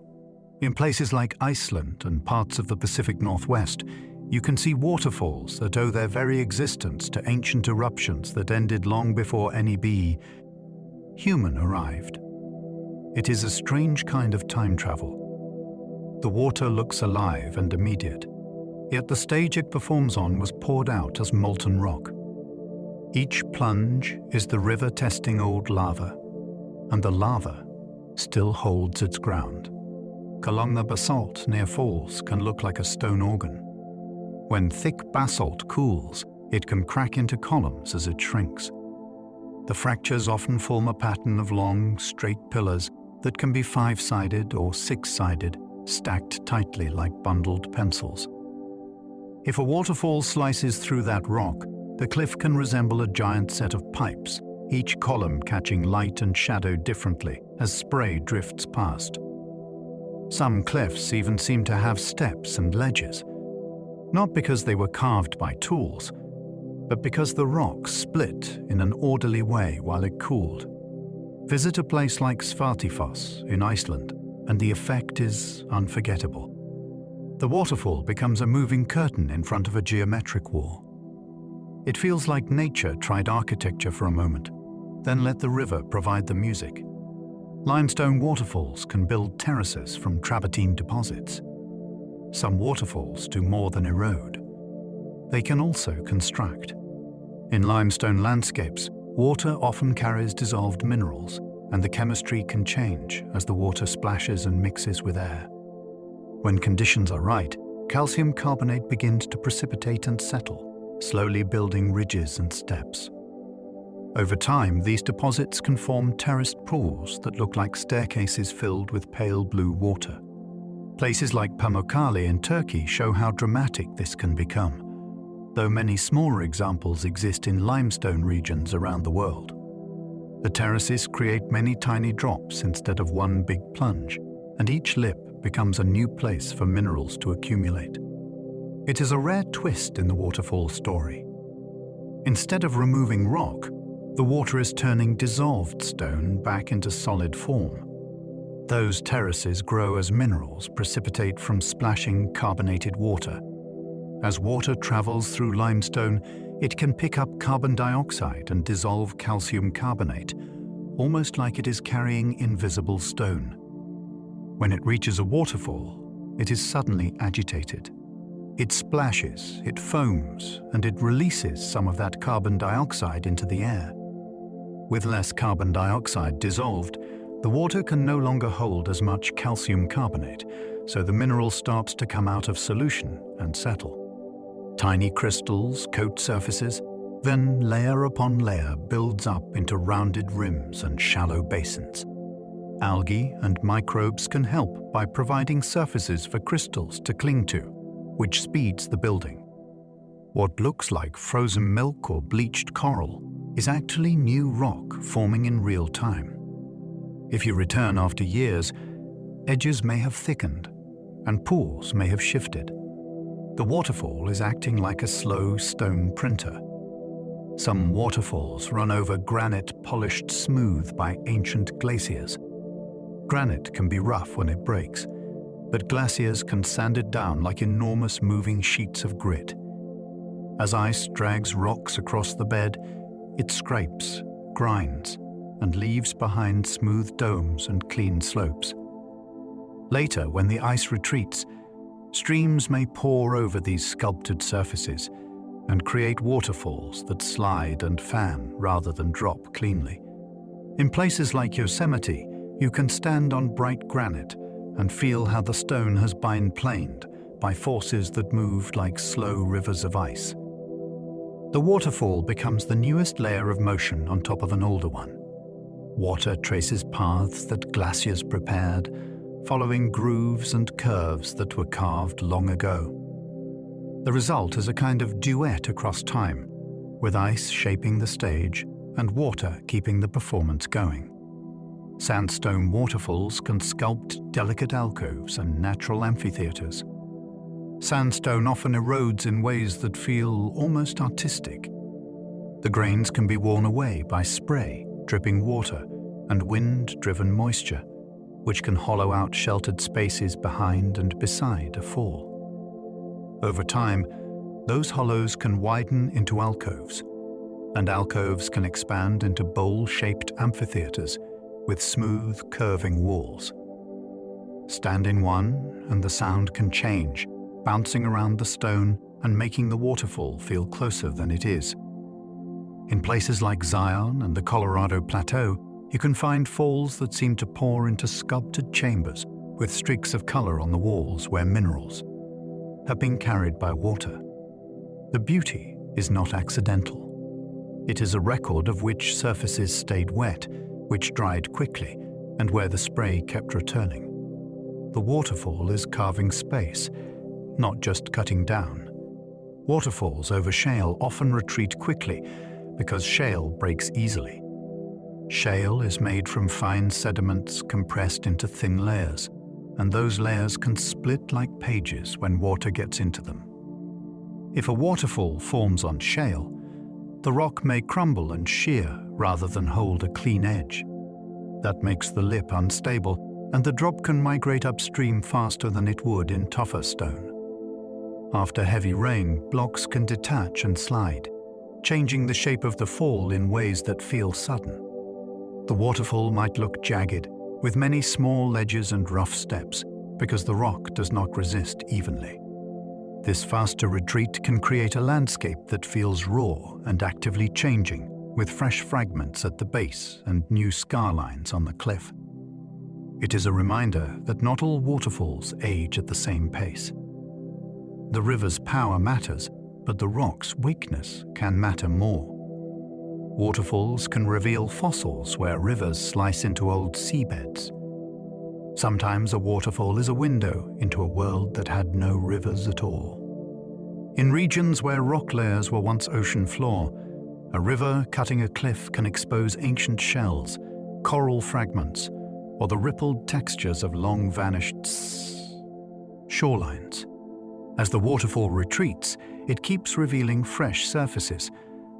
In places like Iceland and parts of the Pacific Northwest, you can see waterfalls that owe their very existence to ancient eruptions that ended long before any human arrived. It is a strange kind of time travel. The water looks alive and immediate, yet the stage it performs on was poured out as molten rock. Each plunge is the river testing old lava, and the lava still holds its ground. Columnar basalt near falls can look like a stone organ. When thick basalt cools, it can crack into columns as it shrinks. The fractures often form a pattern of long, straight pillars that can be 5-sided or 6-sided, stacked tightly like bundled pencils. If a waterfall slices through that rock, the cliff can resemble a giant set of pipes, each column catching light and shadow differently as spray drifts past. Some cliffs even seem to have steps and ledges, not because they were carved by tools, but because the rock split in an orderly way while it cooled. Visit a place like Waterfalls in Iceland, and the effect is unforgettable. The waterfall becomes a moving curtain in front of a geometric wall. It feels like nature tried architecture for a moment, then let the river provide the music. Limestone waterfalls can build terraces from travertine deposits. Some waterfalls do more than erode. They can also construct. In limestone landscapes, water often carries dissolved minerals, and the chemistry can change as the water splashes and mixes with air. When conditions are right, calcium carbonate begins to precipitate and settle, slowly building ridges and steps. Over time, these deposits can form terraced pools that look like staircases filled with pale blue water. Places like Pamukkale in Turkey show how dramatic this can become, though many smaller examples exist in limestone regions around the world. The terraces create many tiny drops instead of one big plunge, and each lip becomes a new place for minerals to accumulate. It is a rare twist in the waterfall story. Instead of removing rock, the water is turning dissolved stone back into solid form. Those terraces grow as minerals precipitate from splashing carbonated water. As water travels through limestone, it can pick up carbon dioxide and dissolve calcium carbonate, almost like it is carrying invisible stone. When it reaches a waterfall, it is suddenly agitated. It splashes, it foams, and it releases some of that carbon dioxide into the air. With less carbon dioxide dissolved, the water can no longer hold as much calcium carbonate, so the mineral starts to come out of solution and settle. Tiny crystals coat surfaces, Then layer upon layer builds up into rounded rims and shallow basins. Algae and microbes can help by providing surfaces for crystals to cling to, which speeds the building. What looks like frozen milk or bleached coral is actually new rock forming in real time. If you return after years, edges may have thickened and pores may have shifted. The waterfall is acting like a slow stone printer. Some waterfalls run over granite polished smooth by ancient glaciers. Granite can be rough when it breaks, but glaciers can sand it down like enormous moving sheets of grit. As ice drags rocks across the bed, it scrapes, grinds, and leaves behind smooth domes and clean slopes. Later, when the ice retreats, streams may pour over these sculpted surfaces and create waterfalls that slide and fan rather than drop cleanly. In places like Yosemite, you can stand on bright granite and feel how the stone has been planed by forces that moved like slow rivers of ice. The waterfall becomes the newest layer of motion on top of an older one. Water traces paths that glaciers prepared, following grooves and curves that were carved long ago. The result is a kind of duet across time, with ice shaping the stage and water keeping the performance going. Sandstone waterfalls can sculpt delicate alcoves and natural amphitheaters. Sandstone often erodes in ways that feel almost artistic. The grains can be worn away by spray, dripping water, and wind-driven moisture, which can hollow out sheltered spaces behind and beside a fall. Over time, those hollows can widen into alcoves, and alcoves can expand into bowl-shaped amphitheaters with smooth, curving walls. Stand in one, and the sound can change, bouncing around the stone and making the waterfall feel closer than it is. In places like Zion and the Colorado Plateau, you can find falls that seem to pour into sculpted chambers with streaks of color on the walls where minerals have been carried by water. The beauty is not accidental. It is a record of which surfaces stayed wet, which dried quickly, and where the spray kept returning. The waterfall is carving space, not just cutting down. Waterfalls over shale often retreat quickly because shale breaks easily. Shale is made from fine sediments compressed into thin layers, and those layers can split like pages when water gets into them. If a waterfall forms on shale, the rock may crumble and shear rather than hold a clean edge. That makes the lip unstable, and the drop can migrate upstream faster than it would in tougher stone. After heavy rain, blocks can detach and slide, changing the shape of the fall in ways that feel sudden. The waterfall might look jagged, with many small ledges and rough steps, because the rock does not resist evenly. This faster retreat can create a landscape that feels raw and actively changing, with fresh fragments at the base and new scar lines on the cliff. It is a reminder that not all waterfalls age at the same pace. The river's power matters, but the rock's weakness can matter more. Waterfalls can reveal fossils where rivers slice into old seabeds. Sometimes a waterfall is a window into a world that had no rivers at all. In regions where rock layers were once ocean floor, a river cutting a cliff can expose ancient shells, coral fragments, or the rippled textures of long-vanished shorelines. As the waterfall retreats, it keeps revealing fresh surfaces,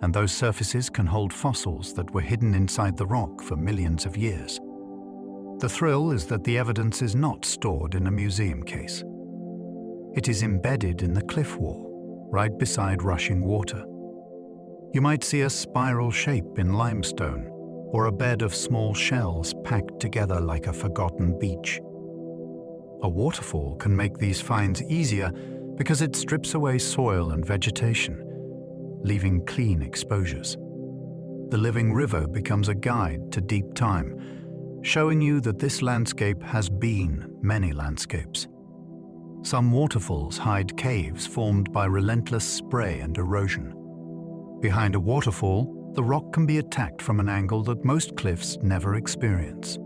and those surfaces can hold fossils that were hidden inside the rock for millions of years. The thrill is that the evidence is not stored in a museum case. It is embedded in the cliff wall, right beside rushing water. You might see a spiral shape in limestone, or a bed of small shells packed together like a forgotten beach. A waterfall can make these finds easier because it strips away soil and vegetation, leaving clean exposures. The living river becomes a guide to deep time, showing you that this landscape has been many landscapes. Some waterfalls hide caves formed by relentless spray and erosion. Behind a waterfall, the rock can be attacked from an angle that most cliffs never experience.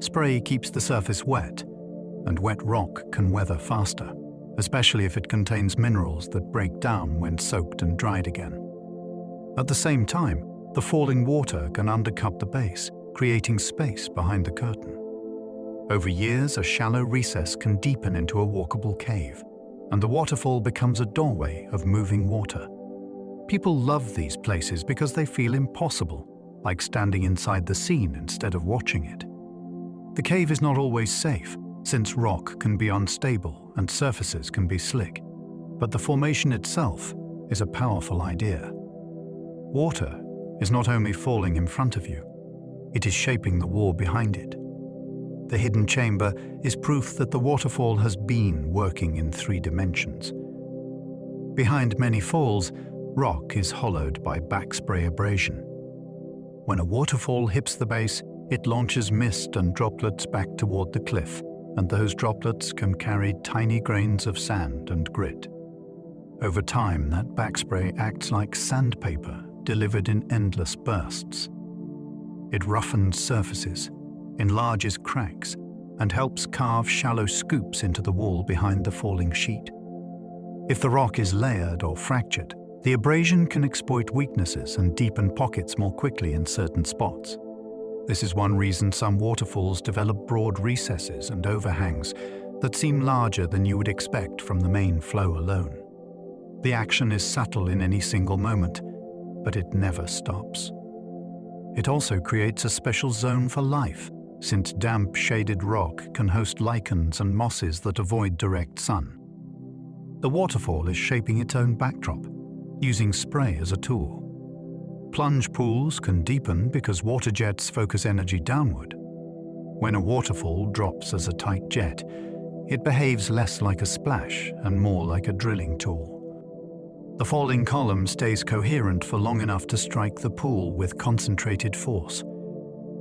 Spray keeps the surface wet, and wet rock can weather faster, especially if it contains minerals that break down when soaked and dried again. At the same time, the falling water can undercut the base, creating space behind the curtain. Over years, a shallow recess can deepen into a walkable cave, and the waterfall becomes a doorway of moving water. People love these places because they feel impossible, like standing inside the scene instead of watching it. The cave is not always safe, since rock can be unstable and surfaces can be slick, but the formation itself is a powerful idea. Water is not only falling in front of you, it is shaping the wall behind it. The hidden chamber is proof that the waterfall has been working in 3 dimensions. Behind many falls, rock is hollowed by backspray abrasion. When a waterfall hits the base, it launches mist and droplets back toward the cliff, and those droplets can carry tiny grains of sand and grit. Over time, that backspray acts like sandpaper delivered in endless bursts. It roughens surfaces, enlarges cracks, and helps carve shallow scoops into the wall behind the falling sheet. If the rock is layered or fractured, the abrasion can exploit weaknesses and deepen pockets more quickly in certain spots. This is one reason some waterfalls develop broad recesses and overhangs that seem larger than you would expect from the main flow alone. The action is subtle in any single moment, but it never stops. It also creates a special zone for life, since damp, shaded rock can host lichens and mosses that avoid direct sun. The waterfall is shaping its own backdrop, using spray as a tool. Plunge pools can deepen because water jets focus energy downward. When a waterfall drops as a tight jet, it behaves less like a splash and more like a drilling tool. The falling column stays coherent for long enough to strike the pool with concentrated force,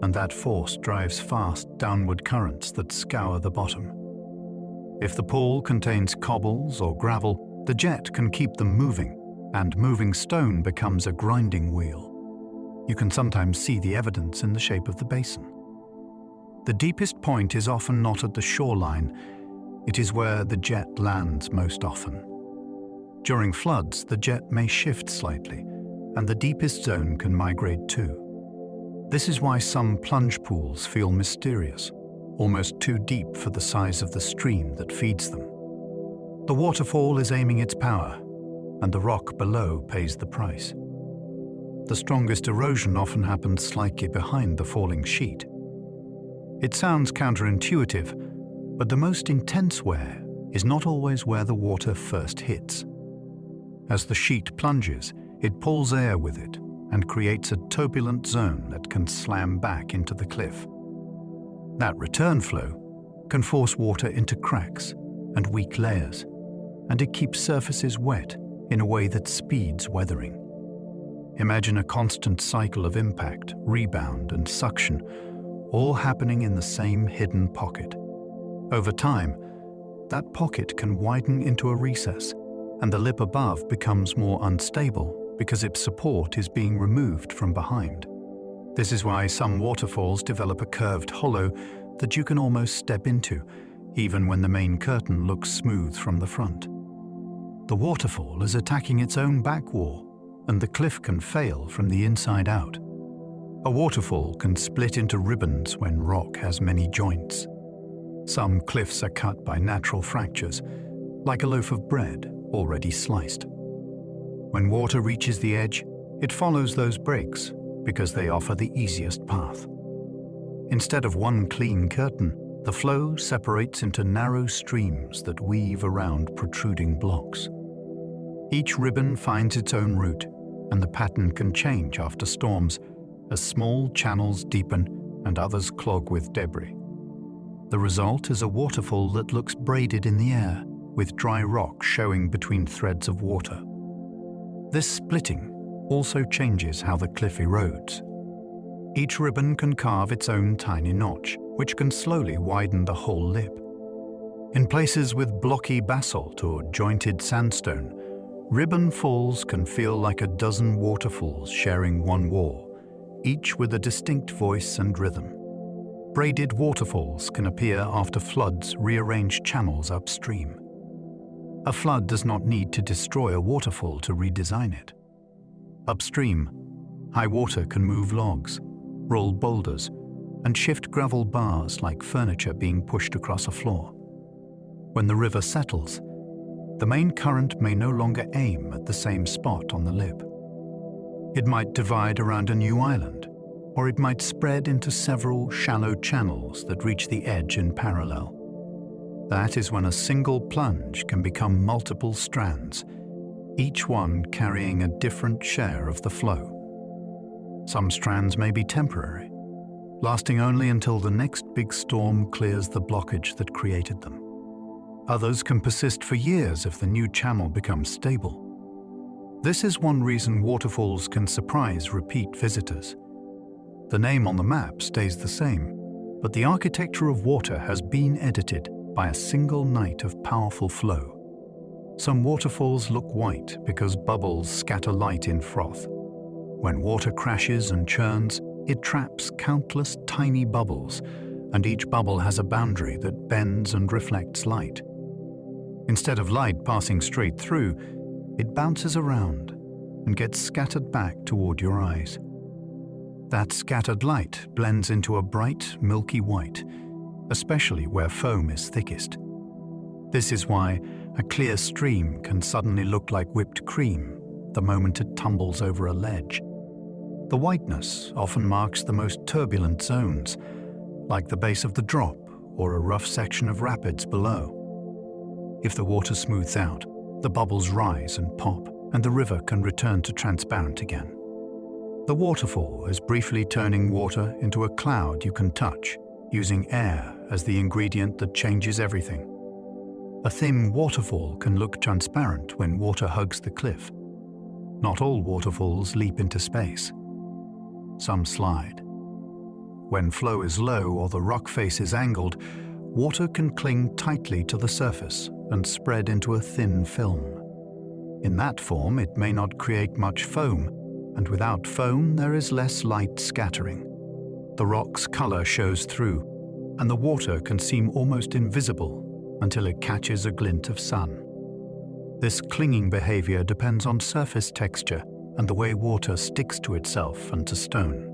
and that force drives fast downward currents that scour the bottom. If the pool contains cobbles or gravel, the jet can keep them moving, and moving stone becomes a grinding wheel. You can sometimes see the evidence in the shape of the basin. The deepest point is often not at the shoreline, it is where the jet lands most often. During floods, the jet may shift slightly, and the deepest zone can migrate too. This is why some plunge pools feel mysterious, almost too deep for the size of the stream that feeds them. The waterfall is aiming its power, and the rock below pays the price. The strongest erosion often happens slightly behind the falling sheet. It sounds counterintuitive, but the most intense wear is not always where the water first hits. As the sheet plunges, it pulls air with it and creates a turbulent zone that can slam back into the cliff. That return flow can force water into cracks and weak layers, and it keeps surfaces wet in a way that speeds weathering. Imagine a constant cycle of impact, rebound, and suction, all happening in the same hidden pocket. Over time, that pocket can widen into a recess, and the lip above becomes more unstable because its support is being removed from behind. This is why some waterfalls develop a curved hollow that you can almost step into, even when the main curtain looks smooth from the front. The waterfall is attacking its own back wall, and the cliff can fail from the inside out. A waterfall can split into ribbons when rock has many joints. Some cliffs are cut by natural fractures, like a loaf of bread already sliced. When water reaches the edge, it follows those breaks because they offer the easiest path. Instead of one clean curtain, the flow separates into narrow streams that weave around protruding blocks. Each ribbon finds its own route, and the pattern can change after storms as small channels deepen and others clog with debris. The result is a waterfall that looks braided in the air, with dry rock showing between threads of water. This splitting also changes how the cliff erodes. Each ribbon can carve its own tiny notch, which can slowly widen the whole lip. In places with blocky basalt or jointed sandstone, Ribbon falls can feel like a dozen waterfalls sharing one wall, each with a distinct voice and rhythm. Braided waterfalls can appear after floods rearrange channels upstream. A flood does not need to destroy a waterfall to redesign it. Upstream, high water can move logs, roll boulders, and shift gravel bars like furniture being pushed across a floor. When the river settles, the main current may no longer aim at the same spot on the lip. It might divide around a new island, or it might spread into several shallow channels that reach the edge in parallel. That is when a single plunge can become multiple strands, each one carrying a different share of the flow. Some strands may be temporary, lasting only until the next big storm clears the blockage that created them. Others can persist for years if the new channel becomes stable. This is one reason waterfalls can surprise repeat visitors. The name on the map stays the same, but the architecture of water has been edited by a single night of powerful flow. Some waterfalls look white because bubbles scatter light in froth. When water crashes and churns, it traps countless tiny bubbles, and each bubble has a boundary that bends and reflects light. Instead of light passing straight through, it bounces around and gets scattered back toward your eyes. That scattered light blends into a bright, milky white, especially where foam is thickest. This is why a clear stream can suddenly look like whipped cream the moment it tumbles over a ledge. The whiteness often marks the most turbulent zones, like the base of the drop or a rough section of rapids below. If the water smooths out, the bubbles rise and pop, and the river can return to transparent again. The waterfall is briefly turning water into a cloud you can touch, using air as the ingredient that changes everything. A thin waterfall can look transparent when water hugs the cliff. Not all waterfalls leap into space. Some slide. When flow is low or the rock face is angled, water can cling tightly to the surface and spread into a thin film. In that form, it may not create much foam, and without foam, there is less light scattering. The rock's color shows through, and the water can seem almost invisible until it catches a glint of sun. This clinging behavior depends on surface texture and the way water sticks to itself and to stone.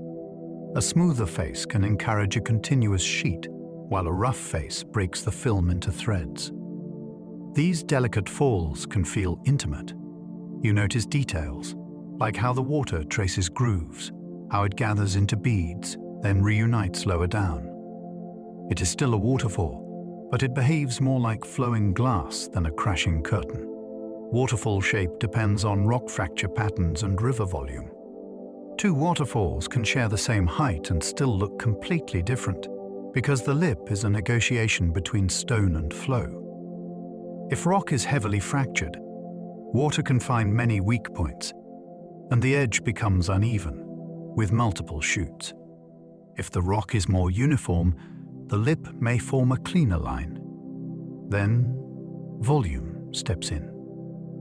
A smoother face can encourage a continuous sheet, while a rough face breaks the film into threads. These delicate falls can feel intimate. You notice details, like how the water traces grooves, how it gathers into beads, then reunites lower down. It is still a waterfall, but it behaves more like flowing glass than a crashing curtain. Waterfall shape depends on rock fracture patterns and river volume. Two waterfalls can share the same height and still look completely different, because the lip is a negotiation between stone and flow. If rock is heavily fractured, water can find many weak points, and the edge becomes uneven, with multiple chutes. If the rock is more uniform, the lip may form a cleaner line. Then, volume steps in.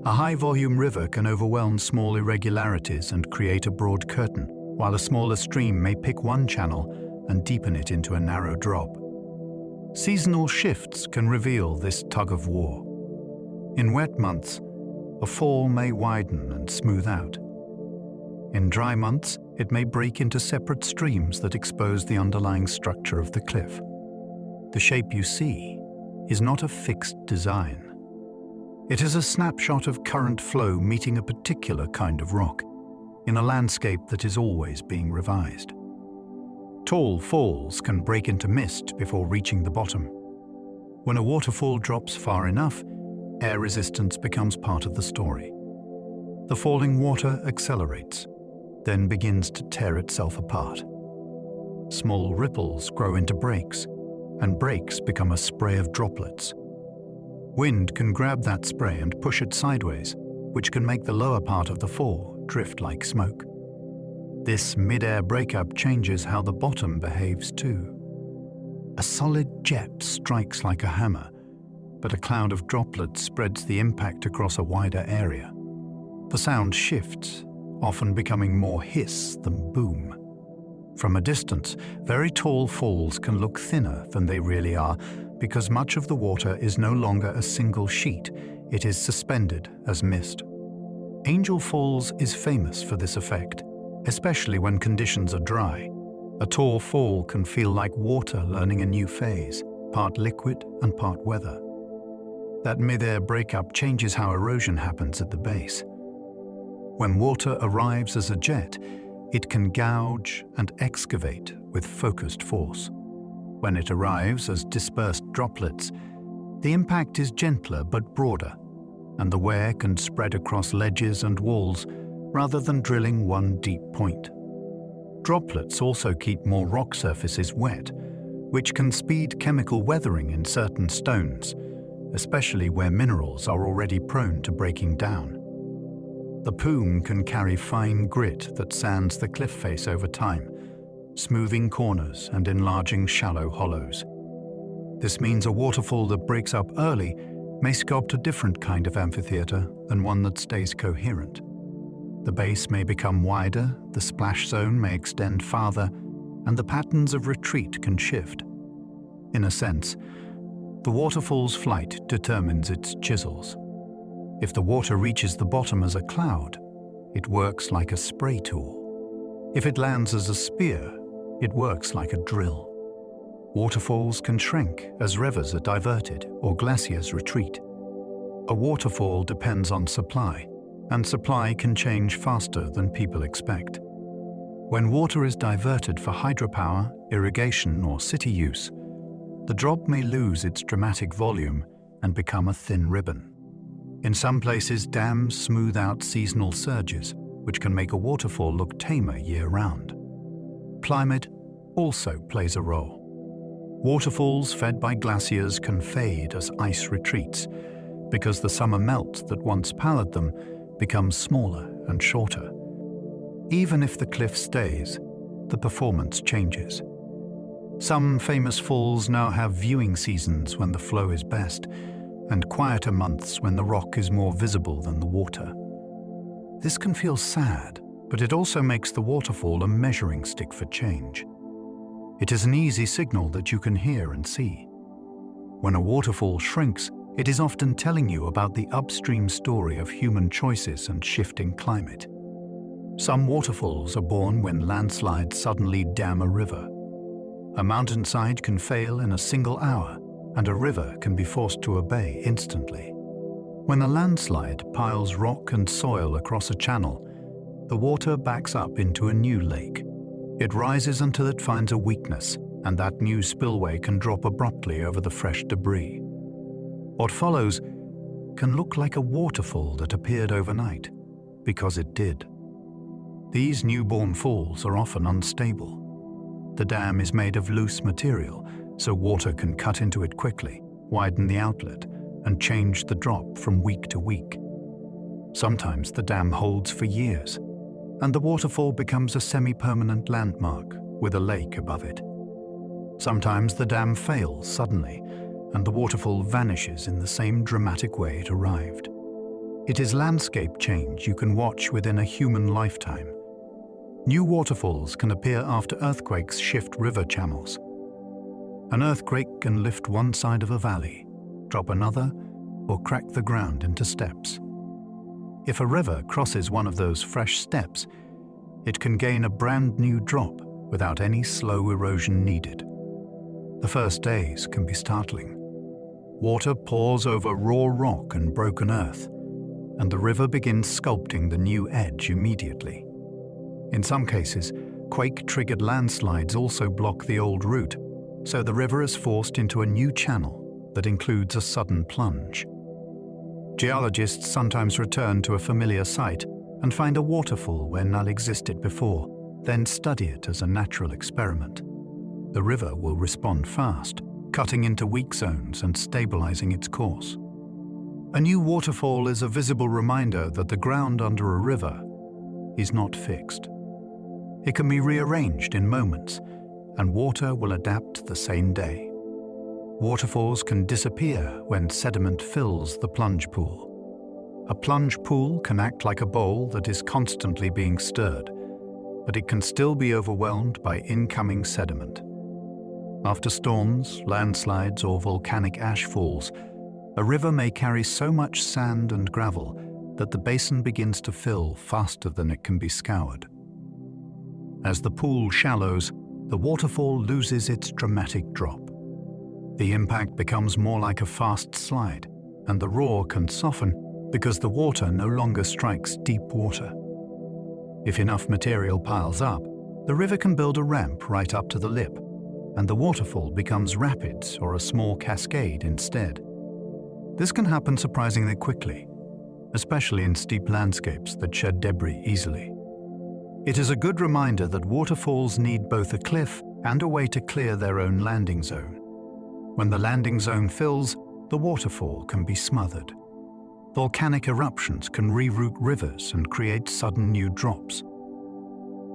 A high-volume river can overwhelm small irregularities and create a broad curtain, while a smaller stream may pick one channel and deepen it into a narrow drop. Seasonal shifts can reveal this tug-of-war. In wet months, a fall may widen and smooth out. In dry months, it may break into separate streams that expose the underlying structure of the cliff. The shape you see is not a fixed design. It is a snapshot of current flow meeting a particular kind of rock, in a landscape that is always being revised. Tall falls can break into mist before reaching the bottom. When a waterfall drops far enough, air resistance becomes part of the story. The falling water accelerates, then begins to tear itself apart. Small ripples grow into breaks, and breaks become a spray of droplets. Wind can grab that spray and push it sideways, which can make the lower part of the fall drift like smoke. This mid-air breakup changes how the bottom behaves too. A solid jet strikes like a hammer, but a cloud of droplets spreads the impact across a wider area. The sound shifts, often becoming more hiss than boom. From a distance, very tall falls can look thinner than they really are because much of the water is no longer a single sheet, it is suspended as mist. Angel Falls is famous for this effect, especially when conditions are dry. A tall fall can feel like water learning a new phase, part liquid and part weather. That mid-air breakup changes how erosion happens at the base. When water arrives as a jet, it can gouge and excavate with focused force. When it arrives as dispersed droplets, the impact is gentler but broader, and the wear can spread across ledges and walls rather than drilling one deep point. Droplets also keep more rock surfaces wet, which can speed chemical weathering in certain stones, especially where minerals are already prone to breaking down. The plume can carry fine grit that sands the cliff face over time, smoothing corners and enlarging shallow hollows. This means a waterfall that breaks up early may sculpt a different kind of amphitheater than one that stays coherent. The base may become wider, the splash zone may extend farther, and the patterns of retreat can shift. In a sense, the waterfall's flight determines its chisels. If the water reaches the bottom as a cloud, it works like a spray tool. If it lands as a spear, it works like a drill. Waterfalls can shrink as rivers are diverted or glaciers retreat. A waterfall depends on supply, and supply can change faster than people expect. When water is diverted for hydropower, irrigation, or city use, the drop may lose its dramatic volume and become a thin ribbon. In some places, dams smooth out seasonal surges, which can make a waterfall look tamer year-round. Climate also plays a role. Waterfalls fed by glaciers can fade as ice retreats, because the summer melt that once powered them becomes smaller and shorter. Even if the cliff stays, the performance changes. Some famous falls now have viewing seasons when the flow is best, and quieter months when the rock is more visible than the water. This can feel sad, but it also makes the waterfall a measuring stick for change. It is an easy signal that you can hear and see. When a waterfall shrinks, it is often telling you about the upstream story of human choices and shifting climate. Some waterfalls are born when landslides suddenly dam a river. A mountainside can fail in a single hour, and a river can be forced to obey instantly. When a landslide piles rock and soil across a channel, the water backs up into a new lake. It rises until it finds a weakness, and that new spillway can drop abruptly over the fresh debris. What follows can look like a waterfall that appeared overnight, because it did. These newborn falls are often unstable. The dam is made of loose material, so water can cut into it quickly, widen the outlet, and change the drop from week to week. Sometimes the dam holds for years, and the waterfall becomes a semi-permanent landmark with a lake above it. Sometimes the dam fails suddenly, and the waterfall vanishes in the same dramatic way it arrived. It is landscape change you can watch within a human lifetime. New waterfalls can appear after earthquakes shift river channels. An earthquake can lift one side of a valley, drop another, or crack the ground into steps. If a river crosses one of those fresh steps, it can gain a brand new drop without any slow erosion needed. The first days can be startling. Water pours over raw rock and broken earth, and the river begins sculpting the new edge immediately. In some cases, quake-triggered landslides also block the old route, so the river is forced into a new channel that includes a sudden plunge. Geologists sometimes return to a familiar site and find a waterfall where none existed before, then study it as a natural experiment. The river will respond fast, cutting into weak zones and stabilizing its course. A new waterfall is a visible reminder that the ground under a river is not fixed. It can be rearranged in moments, and water will adapt the same day. Waterfalls can disappear when sediment fills the plunge pool. A plunge pool can act like a bowl that is constantly being stirred, but it can still be overwhelmed by incoming sediment. After storms, landslides, or volcanic ash falls, a river may carry so much sand and gravel that the basin begins to fill faster than it can be scoured. As the pool shallows, the waterfall loses its dramatic drop. The impact becomes more like a fast slide, and the roar can soften because the water no longer strikes deep water. If enough material piles up, the river can build a ramp right up to the lip, and the waterfall becomes rapids or a small cascade instead. This can happen surprisingly quickly, especially in steep landscapes that shed debris easily. It is a good reminder that waterfalls need both a cliff and a way to clear their own landing zone. When the landing zone fills, the waterfall can be smothered. Volcanic eruptions can reroute rivers and create sudden new drops.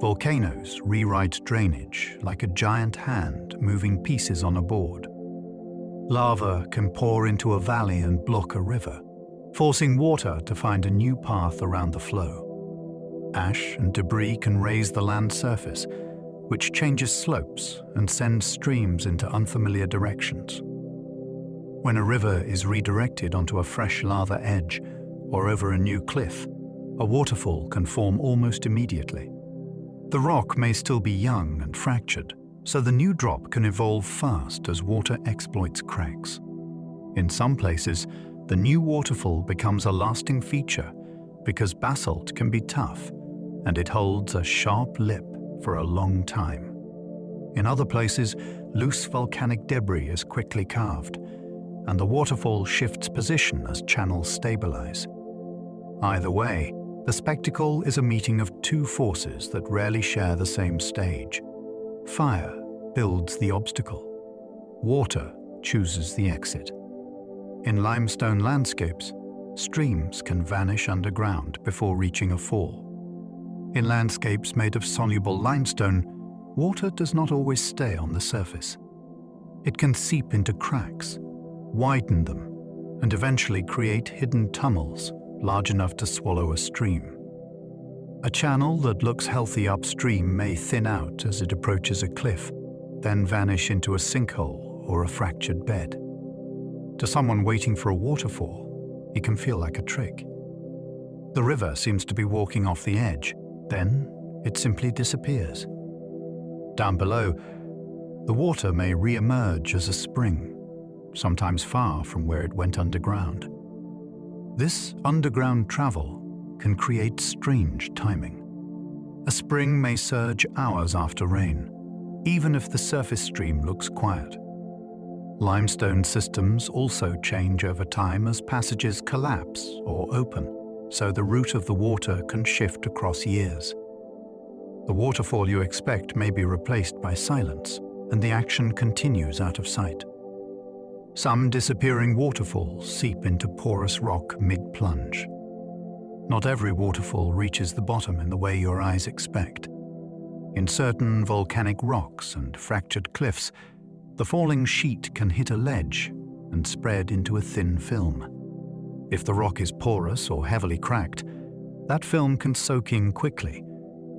Volcanoes rewrite drainage like a giant hand moving pieces on a board. Lava can pour into a valley and block a river, forcing water to find a new path around the flow. Ash and debris can raise the land surface, which changes slopes and sends streams into unfamiliar directions. When a river is redirected onto a fresh lava edge or over a new cliff, a waterfall can form almost immediately. The rock may still be young and fractured, so the new drop can evolve fast as water exploits cracks. In some places, the new waterfall becomes a lasting feature because basalt can be tough and it holds a sharp lip for a long time. In other places, loose volcanic debris is quickly carved, and the waterfall shifts position as channels stabilize. Either way, the spectacle is a meeting of two forces that rarely share the same stage. Fire builds the obstacle. Water chooses the exit. In limestone landscapes, streams can vanish underground before reaching a fall. In landscapes made of soluble limestone, water does not always stay on the surface. It can seep into cracks, widen them, and eventually create hidden tunnels large enough to swallow a stream. A channel that looks healthy upstream may thin out as it approaches a cliff, then vanish into a sinkhole or a fractured bed. To someone waiting for a waterfall, it can feel like a trick. The river seems to be walking off the edge, then it simply disappears. Down below, the water may re-emerge as a spring, sometimes far from where it went underground. This underground travel can create strange timing. A spring may surge hours after rain, even if the surface stream looks quiet. Limestone systems also change over time as passages collapse or open, so the route of the water can shift across years. The waterfall you expect may be replaced by silence, and the action continues out of sight. Some disappearing waterfalls seep into porous rock mid-plunge. Not every waterfall reaches the bottom in the way your eyes expect. In certain volcanic rocks and fractured cliffs, the falling sheet can hit a ledge and spread into a thin film. If the rock is porous or heavily cracked, that film can soak in quickly,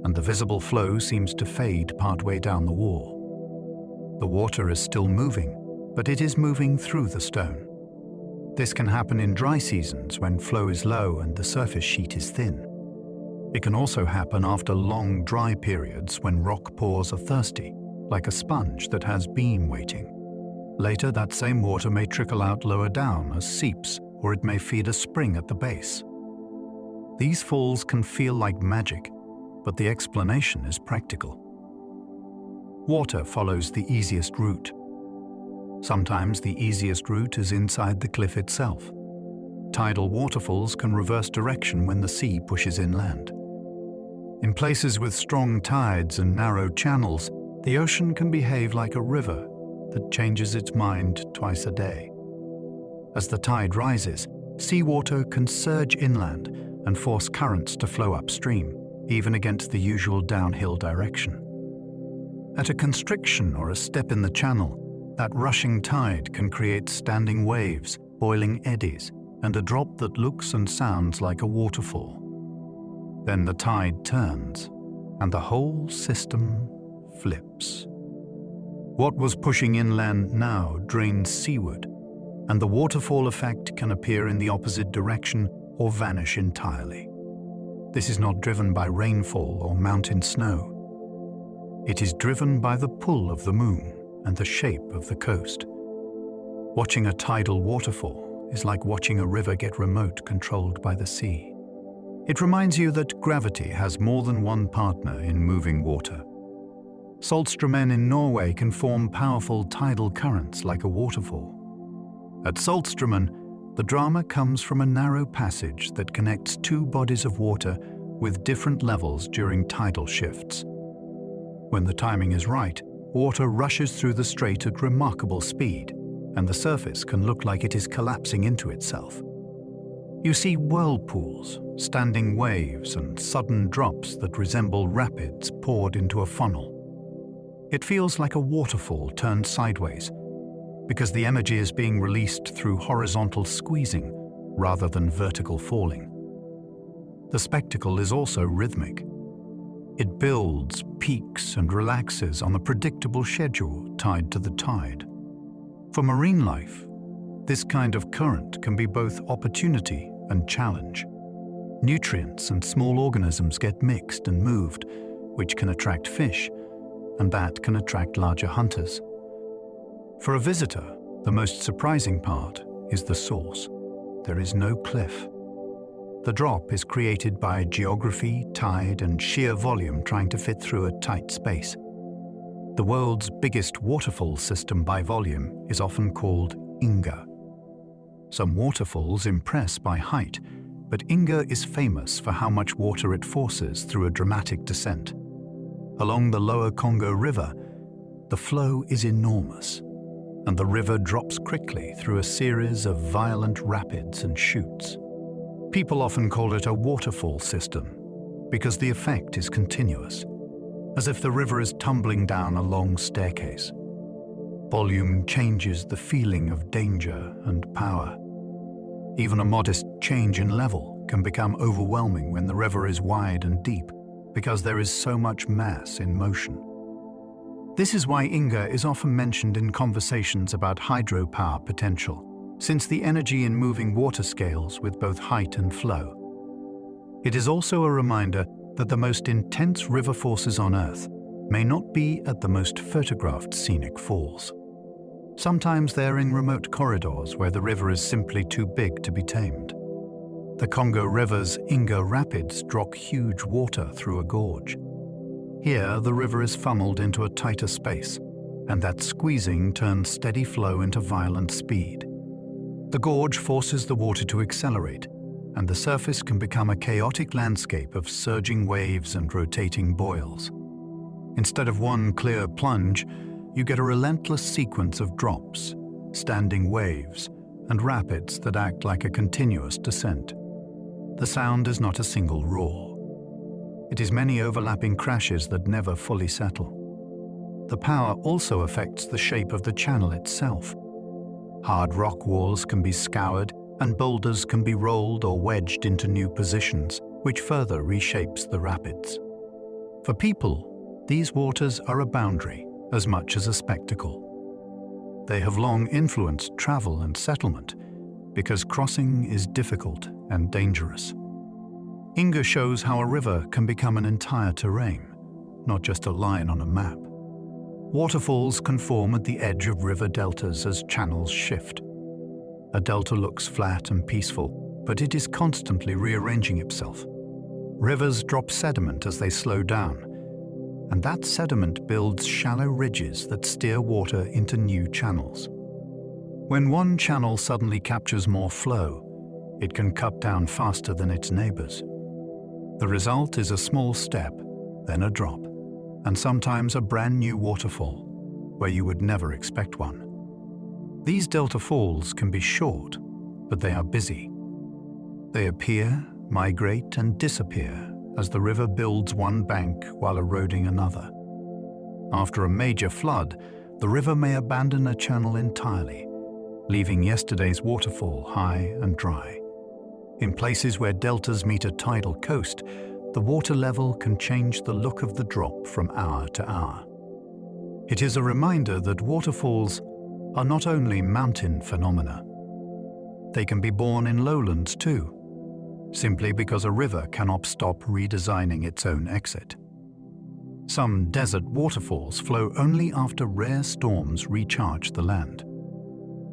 and the visible flow seems to fade partway down the wall. The water is still moving, but it is moving through the stone. This can happen in dry seasons when flow is low and the surface sheet is thin. It can also happen after long dry periods when rock pores are thirsty, like a sponge that has beam waiting. Later, that same water may trickle out lower down as seeps, or it may feed a spring at the base. These falls can feel like magic, but the explanation is practical. Water follows the easiest route. Sometimes the easiest route is inside the cliff itself. Tidal waterfalls can reverse direction when the sea pushes inland. In places with strong tides and narrow channels, the ocean can behave like a river that changes its mind twice a day. As the tide rises, seawater can surge inland and force currents to flow upstream, even against the usual downhill direction. At a constriction or a step in the channel, that rushing tide can create standing waves, boiling eddies, and a drop that looks and sounds like a waterfall. Then the tide turns, and the whole system flips. What was pushing inland now drains seaward, and the waterfall effect can appear in the opposite direction or vanish entirely. This is not driven by rainfall or mountain snow. It is driven by the pull of the moon and the shape of the coast. Watching a tidal waterfall is like watching a river get remote controlled by the sea. It reminds you that gravity has more than one partner in moving water. Saltstraumen in Norway can form powerful tidal currents like a waterfall. At Saltstraumen, the drama comes from a narrow passage that connects two bodies of water with different levels during tidal shifts. When the timing is right, water rushes through the strait at remarkable speed, and the surface can look like it is collapsing into itself. You see whirlpools, standing waves, and sudden drops that resemble rapids poured into a funnel. It feels like a waterfall turned sideways, because the energy is being released through horizontal squeezing rather than vertical falling. The spectacle is also rhythmic. It builds, peaks, and relaxes on a predictable schedule tied to the tide. For marine life, this kind of current can be both opportunity and challenge. Nutrients and small organisms get mixed and moved, which can attract fish, and that can attract larger hunters. For a visitor, the most surprising part is the source. There is no cliff. The drop is created by geography, tide, and sheer volume trying to fit through a tight space. The world's biggest waterfall system by volume is often called Inga. Some waterfalls impress by height, but Inga is famous for how much water it forces through a dramatic descent. Along the lower Congo River, the flow is enormous, and the river drops quickly through a series of violent rapids and chutes. People often call it a waterfall system because the effect is continuous, as if the river is tumbling down a long staircase. Volume changes the feeling of danger and power. Even a modest change in level can become overwhelming when the river is wide and deep, because there is so much mass in motion. This is why Inga is often mentioned in conversations about hydropower potential, since the energy in moving water scales with both height and flow. It is also a reminder that the most intense river forces on Earth may not be at the most photographed scenic falls. Sometimes they're in remote corridors where the river is simply too big to be tamed. The Congo River's Inga Rapids drop huge water through a gorge. Here, the river is funneled into a tighter space, and that squeezing turns steady flow into violent speed. The gorge forces the water to accelerate, and the surface can become a chaotic landscape of surging waves and rotating boils. Instead of one clear plunge, you get a relentless sequence of drops, standing waves, and rapids that act like a continuous descent. The sound is not a single roar. It is many overlapping crashes that never fully settle. The power also affects the shape of the channel itself. Hard rock walls can be scoured, and boulders can be rolled or wedged into new positions, which further reshapes the rapids. For people, these waters are a boundary as much as a spectacle. They have long influenced travel and settlement because crossing is difficult and dangerous. Inga shows how a river can become an entire terrain, not just a line on a map. Waterfalls can form at the edge of river deltas as channels shift. A delta looks flat and peaceful, but it is constantly rearranging itself. Rivers drop sediment as they slow down, and that sediment builds shallow ridges that steer water into new channels. When one channel suddenly captures more flow, it can cut down faster than its neighbors. The result is a small step, then a drop, and sometimes a brand new waterfall, where you would never expect one. These delta falls can be short, but they are busy. They appear, migrate, and disappear as the river builds one bank while eroding another. After a major flood, the river may abandon a channel entirely, leaving yesterday's waterfall high and dry. In places where deltas meet a tidal coast, the water level can change the look of the drop from hour to hour. It is a reminder that waterfalls are not only mountain phenomena. They can be born in lowlands too, simply because a river cannot stop redesigning its own exit. Some desert waterfalls flow only after rare storms recharge the land.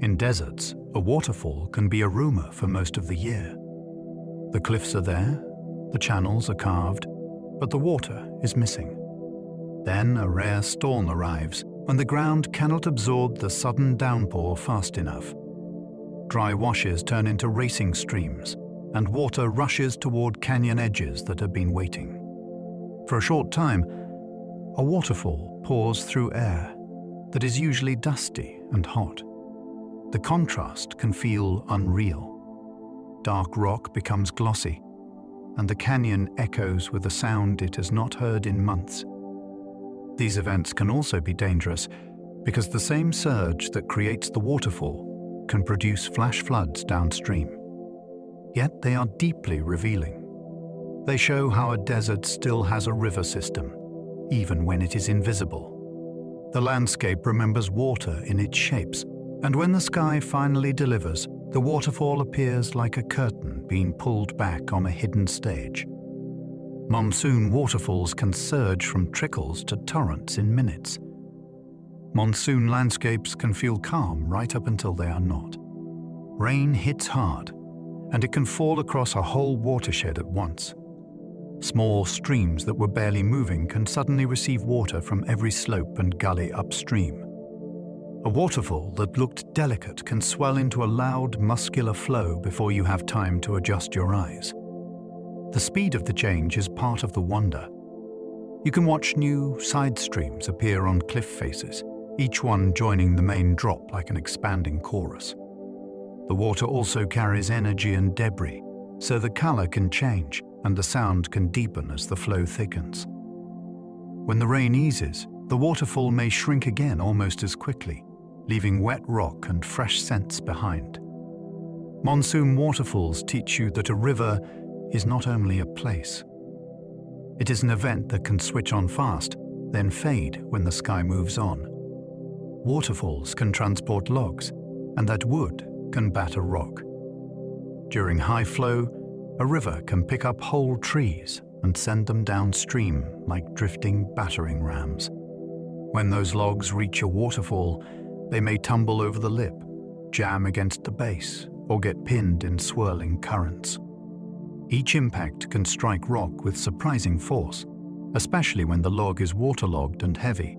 In deserts, a waterfall can be a rumor for most of the year. The cliffs are there, the channels are carved, but the water is missing. Then a rare storm arrives when the ground cannot absorb the sudden downpour fast enough. Dry washes turn into racing streams, and water rushes toward canyon edges that have been waiting. For a short time, a waterfall pours through air that is usually dusty and hot. The contrast can feel unreal. Dark rock becomes glossy, and the canyon echoes with a sound it has not heard in months. These events can also be dangerous because the same surge that creates the waterfall can produce flash floods downstream. Yet they are deeply revealing. They show how a desert still has a river system, even when it is invisible. The landscape remembers water in its shapes, and when the sky finally delivers, the waterfall appears like a curtain being pulled back on a hidden stage. Monsoon waterfalls can surge from trickles to torrents in minutes. Monsoon landscapes can feel calm right up until they are not. Rain hits hard, and it can fall across a whole watershed at once. Small streams that were barely moving can suddenly receive water from every slope and gully upstream. A waterfall that looked delicate can swell into a loud, muscular flow before you have time to adjust your eyes. The speed of the change is part of the wonder. You can watch new side streams appear on cliff faces, each one joining the main drop like an expanding chorus. The water also carries energy and debris, so the color can change and the sound can deepen as the flow thickens. When the rain eases, the waterfall may shrink again almost as quickly, leaving wet rock and fresh scents behind. Monsoon waterfalls teach you that a river is not only a place. It is an event that can switch on fast, then fade when the sky moves on. Waterfalls can transport logs, and that wood can batter rock. During high flow, a river can pick up whole trees and send them downstream like drifting battering rams. When those logs reach a waterfall, they may tumble over the lip, jam against the base, or get pinned in swirling currents. Each impact can strike rock with surprising force, especially when the log is waterlogged and heavy.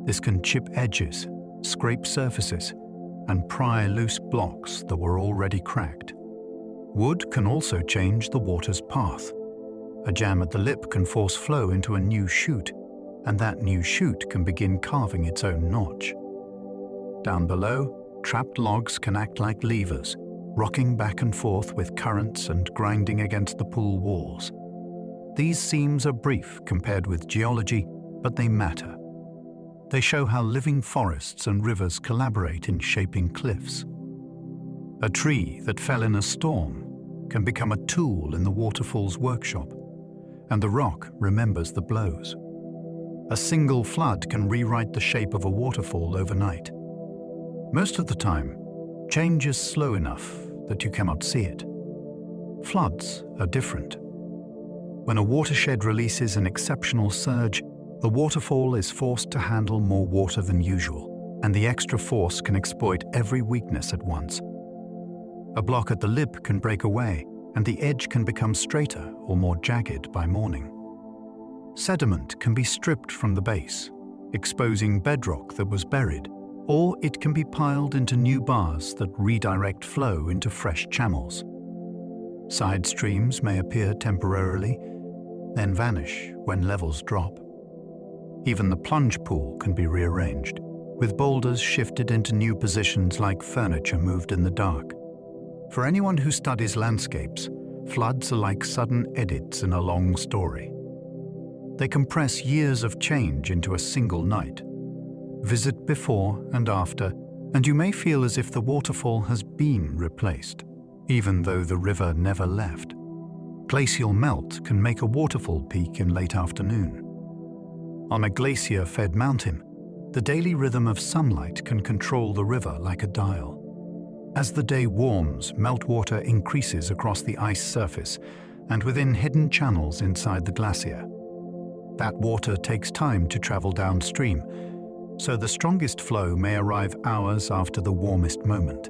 This can chip edges, scrape surfaces, and pry loose blocks that were already cracked. Wood can also change the water's path. A jam at the lip can force flow into a new chute, and that new chute can begin carving its own notch. Down below, trapped logs can act like levers, rocking back and forth with currents and grinding against the pool walls. These seams are brief compared with geology, but they matter. They show how living forests and rivers collaborate in shaping cliffs. A tree that fell in a storm can become a tool in the waterfall's workshop, and the rock remembers the blows. A single flood can rewrite the shape of a waterfall overnight. Most of the time, change is slow enough that you cannot see it. Floods are different. When a watershed releases an exceptional surge, the waterfall is forced to handle more water than usual, and the extra force can exploit every weakness at once. A block at the lip can break away, and the edge can become straighter or more jagged by morning. Sediment can be stripped from the base, exposing bedrock that was buried, or it can be piled into new bars that redirect flow into fresh channels. Side streams may appear temporarily, then vanish when levels drop. Even the plunge pool can be rearranged, with boulders shifted into new positions like furniture moved in the dark. For anyone who studies landscapes, floods are like sudden edits in a long story. They compress years of change into a single night. Visit before and after, and you may feel as if the waterfall has been replaced, even though the river never left. Glacial melt can make a waterfall peak in late afternoon. On a glacier-fed mountain, the daily rhythm of sunlight can control the river like a dial. As the day warms, meltwater increases across the ice surface and within hidden channels inside the glacier. That water takes time to travel downstream, so the strongest flow may arrive hours after the warmest moment.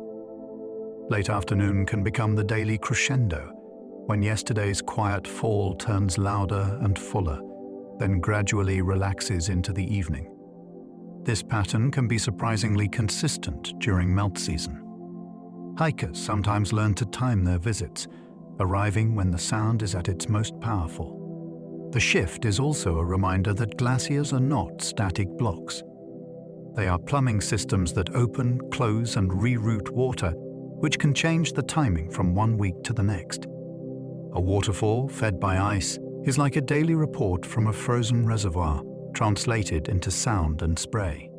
Late afternoon can become the daily crescendo, when yesterday's quiet fall turns louder and fuller, then gradually relaxes into the evening. This pattern can be surprisingly consistent during melt season. Hikers sometimes learn to time their visits, arriving when the sound is at its most powerful. The shift is also a reminder that glaciers are not static blocks. They are plumbing systems that open, close, and reroute water, which can change the timing from one week to the next. A waterfall fed by ice is like a daily report from a frozen reservoir, translated into sound and spray.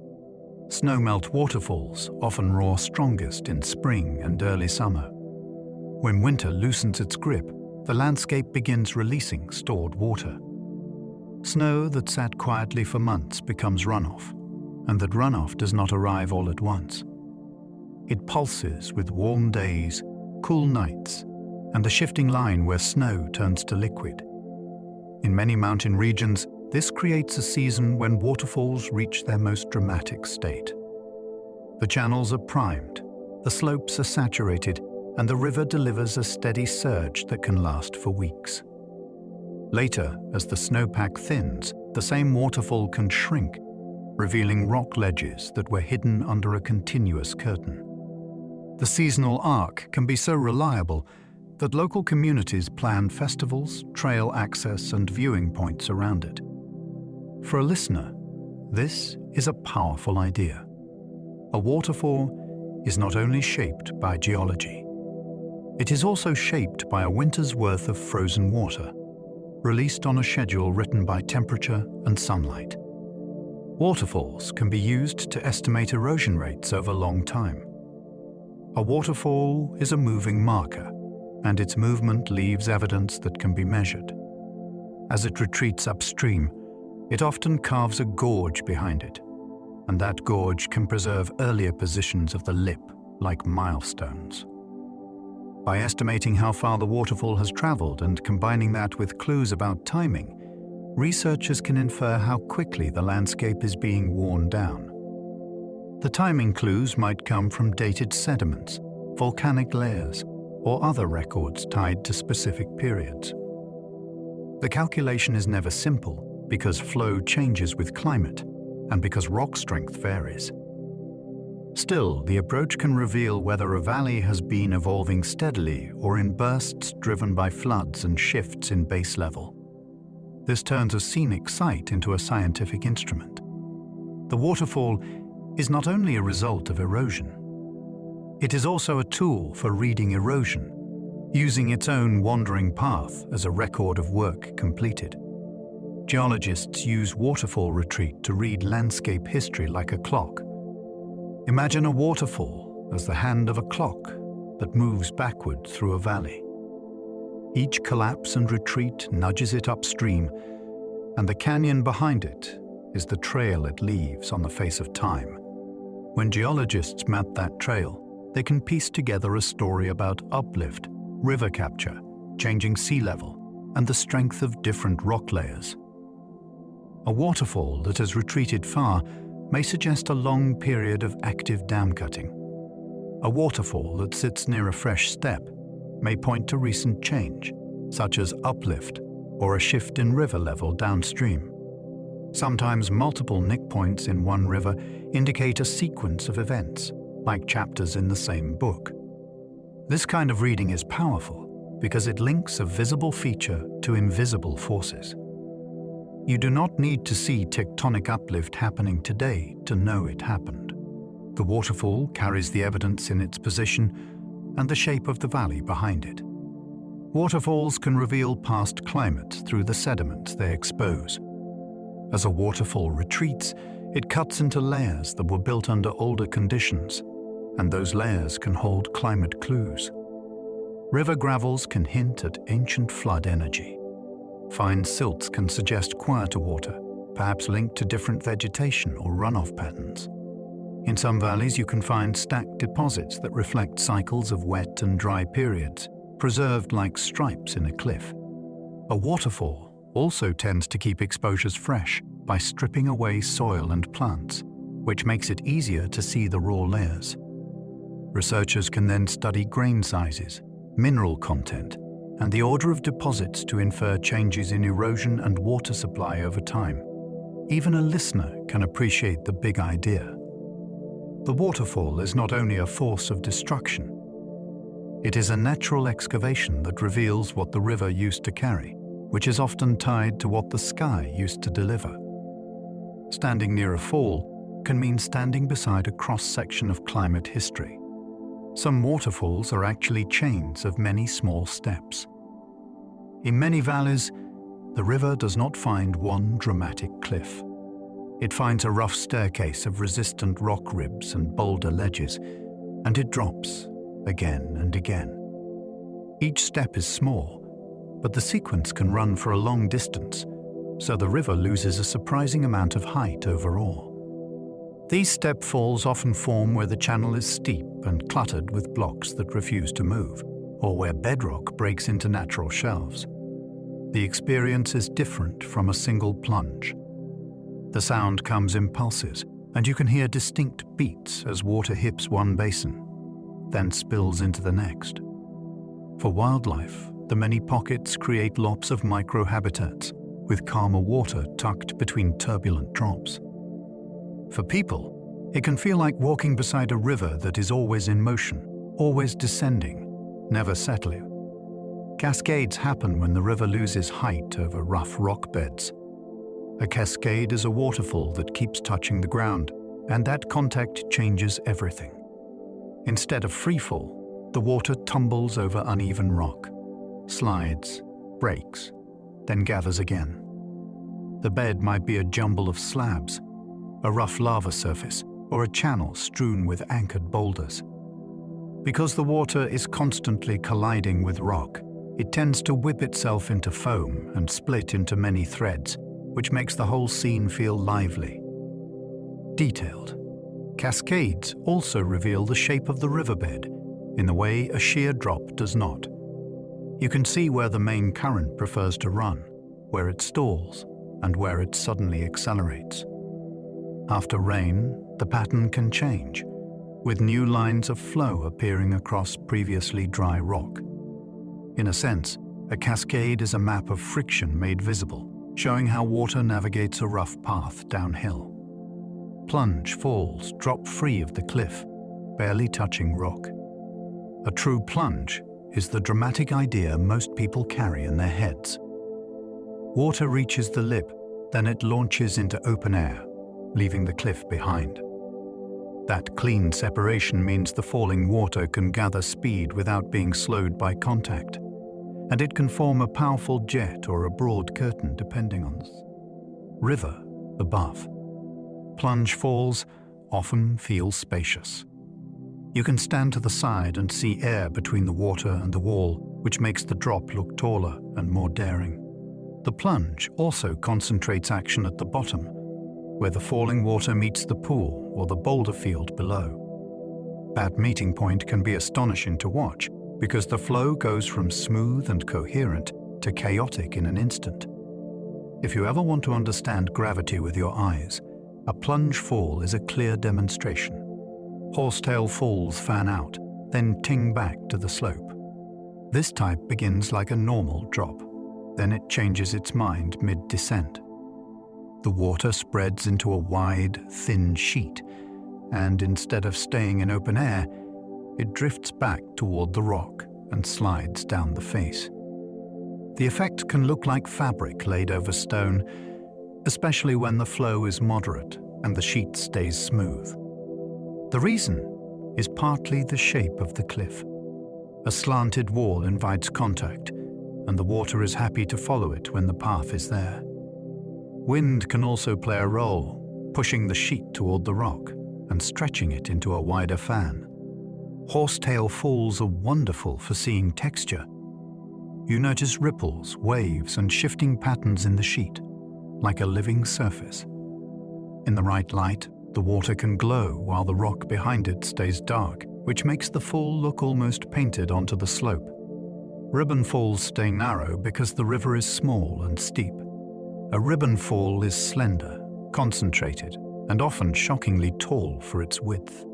Snowmelt waterfalls often roar strongest in spring and early summer. When winter loosens its grip, the landscape begins releasing stored water. Snow that sat quietly for months becomes runoff, and that runoff does not arrive all at once. It pulses with warm days, cool nights, and the shifting line where snow turns to liquid. In many mountain regions, this creates a season when waterfalls reach their most dramatic state. The channels are primed, the slopes are saturated, and the river delivers a steady surge that can last for weeks. Later, as the snowpack thins, the same waterfall can shrink, revealing rock ledges that were hidden under a continuous curtain. The seasonal arc can be so reliable that local communities plan festivals, trail access, and viewing points around it. For a listener, this is a powerful idea. A waterfall is not only shaped by geology, it is also shaped by a winter's worth of frozen water, released on a schedule written by temperature and sunlight. Waterfalls can be used to estimate erosion rates over long time. A waterfall is a moving marker, and its movement leaves evidence that can be measured. As it retreats upstream, it often carves a gorge behind it, and that gorge can preserve earlier positions of the lip like milestones. By estimating how far the waterfall has traveled and combining that with clues about timing, researchers can infer how quickly the landscape is being worn down. The timing clues might come from dated sediments, volcanic layers, or other records tied to specific periods. The calculation is never simple because flow changes with climate and because rock strength varies. Still, the approach can reveal whether a valley has been evolving steadily or in bursts driven by floods and shifts in base level. This turns a scenic site into a scientific instrument. The waterfall is not only a result of erosion, it is also a tool for reading erosion, using its own wandering path as a record of work completed. Geologists use waterfall retreat to read landscape history like a clock. Imagine a waterfall as the hand of a clock that moves backward through a valley. Each collapse and retreat nudges it upstream, and the canyon behind it is the trail it leaves on the face of time. When geologists map that trail, they can piece together a story about uplift, river capture, changing sea level, and the strength of different rock layers. A waterfall that has retreated far may suggest a long period of active dam cutting. A waterfall that sits near a fresh step may point to recent change, such as uplift or a shift in river level downstream. Sometimes multiple nick points in one river indicate a sequence of events, like chapters in the same book. This kind of reading is powerful because it links a visible feature to invisible forces. You do not need to see tectonic uplift happening today to know it happened. The waterfall carries the evidence in its position and the shape of the valley behind it. Waterfalls can reveal past climate through the sediments they expose. As a waterfall retreats, it cuts into layers that were built under older conditions, and those layers can hold climate clues. River gravels can hint at ancient flood energy. Fine silts can suggest quieter water, perhaps linked to different vegetation or runoff patterns. In some valleys, you can find stacked deposits that reflect cycles of wet and dry periods, preserved like stripes in a cliff. A waterfall also tends to keep exposures fresh by stripping away soil and plants, which makes it easier to see the raw layers. Researchers can then study grain sizes, mineral content, and the order of deposits to infer changes in erosion and water supply over time. Even a listener can appreciate the big idea. The waterfall is not only a force of destruction. It is a natural excavation that reveals what the river used to carry, which is often tied to what the sky used to deliver. Standing near a fall can mean standing beside a cross-section of climate history. Some waterfalls are actually chains of many small steps. In many valleys, the river does not find one dramatic cliff. It finds a rough staircase of resistant rock ribs and boulder ledges, and it drops again and again. Each step is small, but the sequence can run for a long distance, so the river loses a surprising amount of height overall. These step falls often form where the channel is steep and cluttered with blocks that refuse to move, or where bedrock breaks into natural shelves. The experience is different from a single plunge. The sound comes in pulses, and you can hear distinct beats as water hits one basin, then spills into the next. For wildlife, the many pockets create lots of microhabitats, with calmer water tucked between turbulent drops. For people, it can feel like walking beside a river that is always in motion, always descending, never settling. Cascades happen when the river loses height over rough rock beds. A cascade is a waterfall that keeps touching the ground, and that contact changes everything. Instead of freefall, the water tumbles over uneven rock, slides, breaks, then gathers again. The bed might be a jumble of slabs, a rough lava surface, or a channel strewn with anchored boulders. Because the water is constantly colliding with rock, it tends to whip itself into foam and split into many threads, which makes the whole scene feel lively, detailed. Cascades also reveal the shape of the riverbed in the way a sheer drop does not. You can see where the main current prefers to run, where it stalls, and where it suddenly accelerates. After rain, the pattern can change, with new lines of flow appearing across previously dry rock. In a sense, a cascade is a map of friction made visible, showing how water navigates a rough path downhill. Plunge falls drop free of the cliff, barely touching rock. A true plunge is the dramatic idea most people carry in their heads. Water reaches the lip, then it launches into open air, leaving the cliff behind. That clean separation means the falling water can gather speed without being slowed by contact, and it can form a powerful jet or a broad curtain depending on the river above. Plunge falls often feel spacious. You can stand to the side and see air between the water and the wall, which makes the drop look taller and more daring. The plunge also concentrates action at the bottom, where the falling water meets the pool or the boulder field below. That meeting point can be astonishing to watch because the flow goes from smooth and coherent to chaotic in an instant. If you ever want to understand gravity with your eyes, a plunge fall is a clear demonstration. Horsetail falls fan out, then ting back to the slope. This type begins like a normal drop, then it changes its mind mid-descent. The water spreads into a wide, thin sheet, and instead of staying in open air, it drifts back toward the rock and slides down the face. The effect can look like fabric laid over stone, especially when the flow is moderate and the sheet stays smooth. The reason is partly the shape of the cliff. A slanted wall invites contact, and the water is happy to follow it when the path is there. Wind can also play a role, pushing the sheet toward the rock and stretching it into a wider fan. Horsetail falls are wonderful for seeing texture. You notice ripples, waves, and shifting patterns in the sheet, like a living surface. In the right light, the water can glow while the rock behind it stays dark, which makes the fall look almost painted onto the slope. Ribbon falls stay narrow because the river is small and steep. A ribbon fall is slender, concentrated, and often shockingly tall for its width.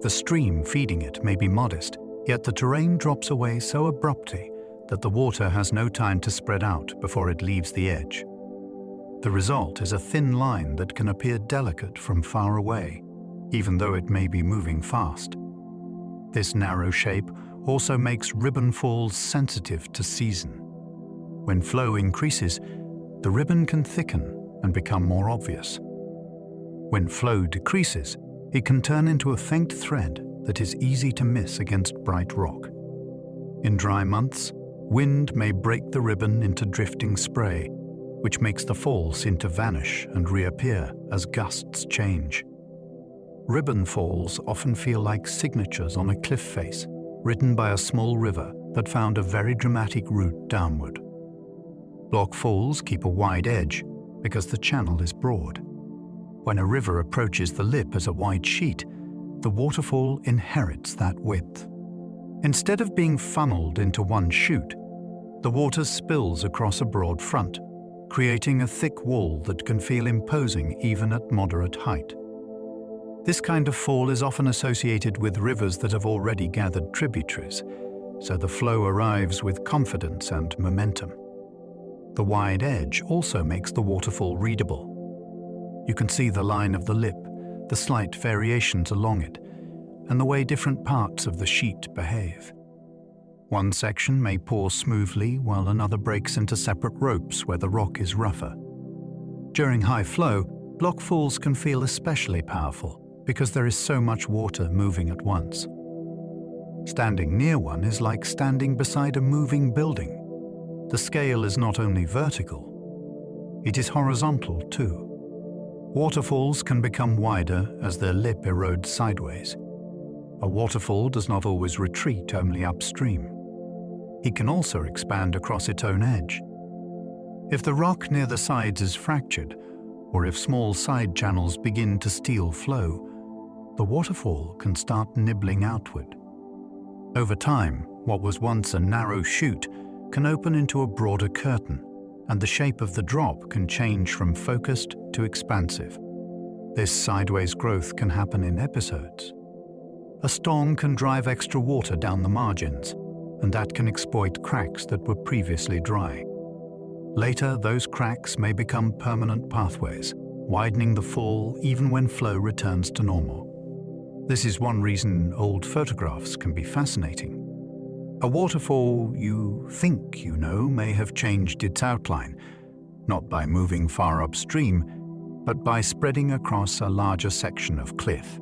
The stream feeding it may be modest, yet the terrain drops away so abruptly that the water has no time to spread out before it leaves the edge. The result is a thin line that can appear delicate from far away, even though it may be moving fast. This narrow shape also makes ribbon falls sensitive to season. When flow increases, the ribbon can thicken and become more obvious. When flow decreases, it can turn into a faint thread that is easy to miss against bright rock. In dry months, wind may break the ribbon into drifting spray, which makes the fall seem to vanish and reappear as gusts change. Ribbon falls often feel like signatures on a cliff face, written by a small river that found a very dramatic route downward. Block falls keep a wide edge because the channel is broad. When a river approaches the lip as a wide sheet, the waterfall inherits that width. Instead of being funneled into one chute, the water spills across a broad front, creating a thick wall that can feel imposing even at moderate height. This kind of fall is often associated with rivers that have already gathered tributaries, so the flow arrives with confidence and momentum. The wide edge also makes the waterfall readable. You can see the line of the lip, the slight variations along it, and the way different parts of the sheet behave. One section may pour smoothly while another breaks into separate ropes where the rock is rougher. During high flow, block falls can feel especially powerful because there is so much water moving at once. Standing near one is like standing beside a moving building. The scale is not only vertical, it is horizontal too. Waterfalls can become wider as their lip erodes sideways. A waterfall does not always retreat only upstream. It can also expand across its own edge. If the rock near the sides is fractured, or if small side channels begin to steal flow, the waterfall can start nibbling outward. Over time, what was once a narrow chute can open into a broader curtain, and the shape of the drop can change from focused to expansive. This sideways growth can happen in episodes. A storm can drive extra water down the margins, and that can exploit cracks that were previously dry. Later, those cracks may become permanent pathways, widening the fall even when flow returns to normal. This is one reason old photographs can be fascinating. A waterfall you think you know may have changed its outline, not by moving far upstream, but by spreading across a larger section of cliff.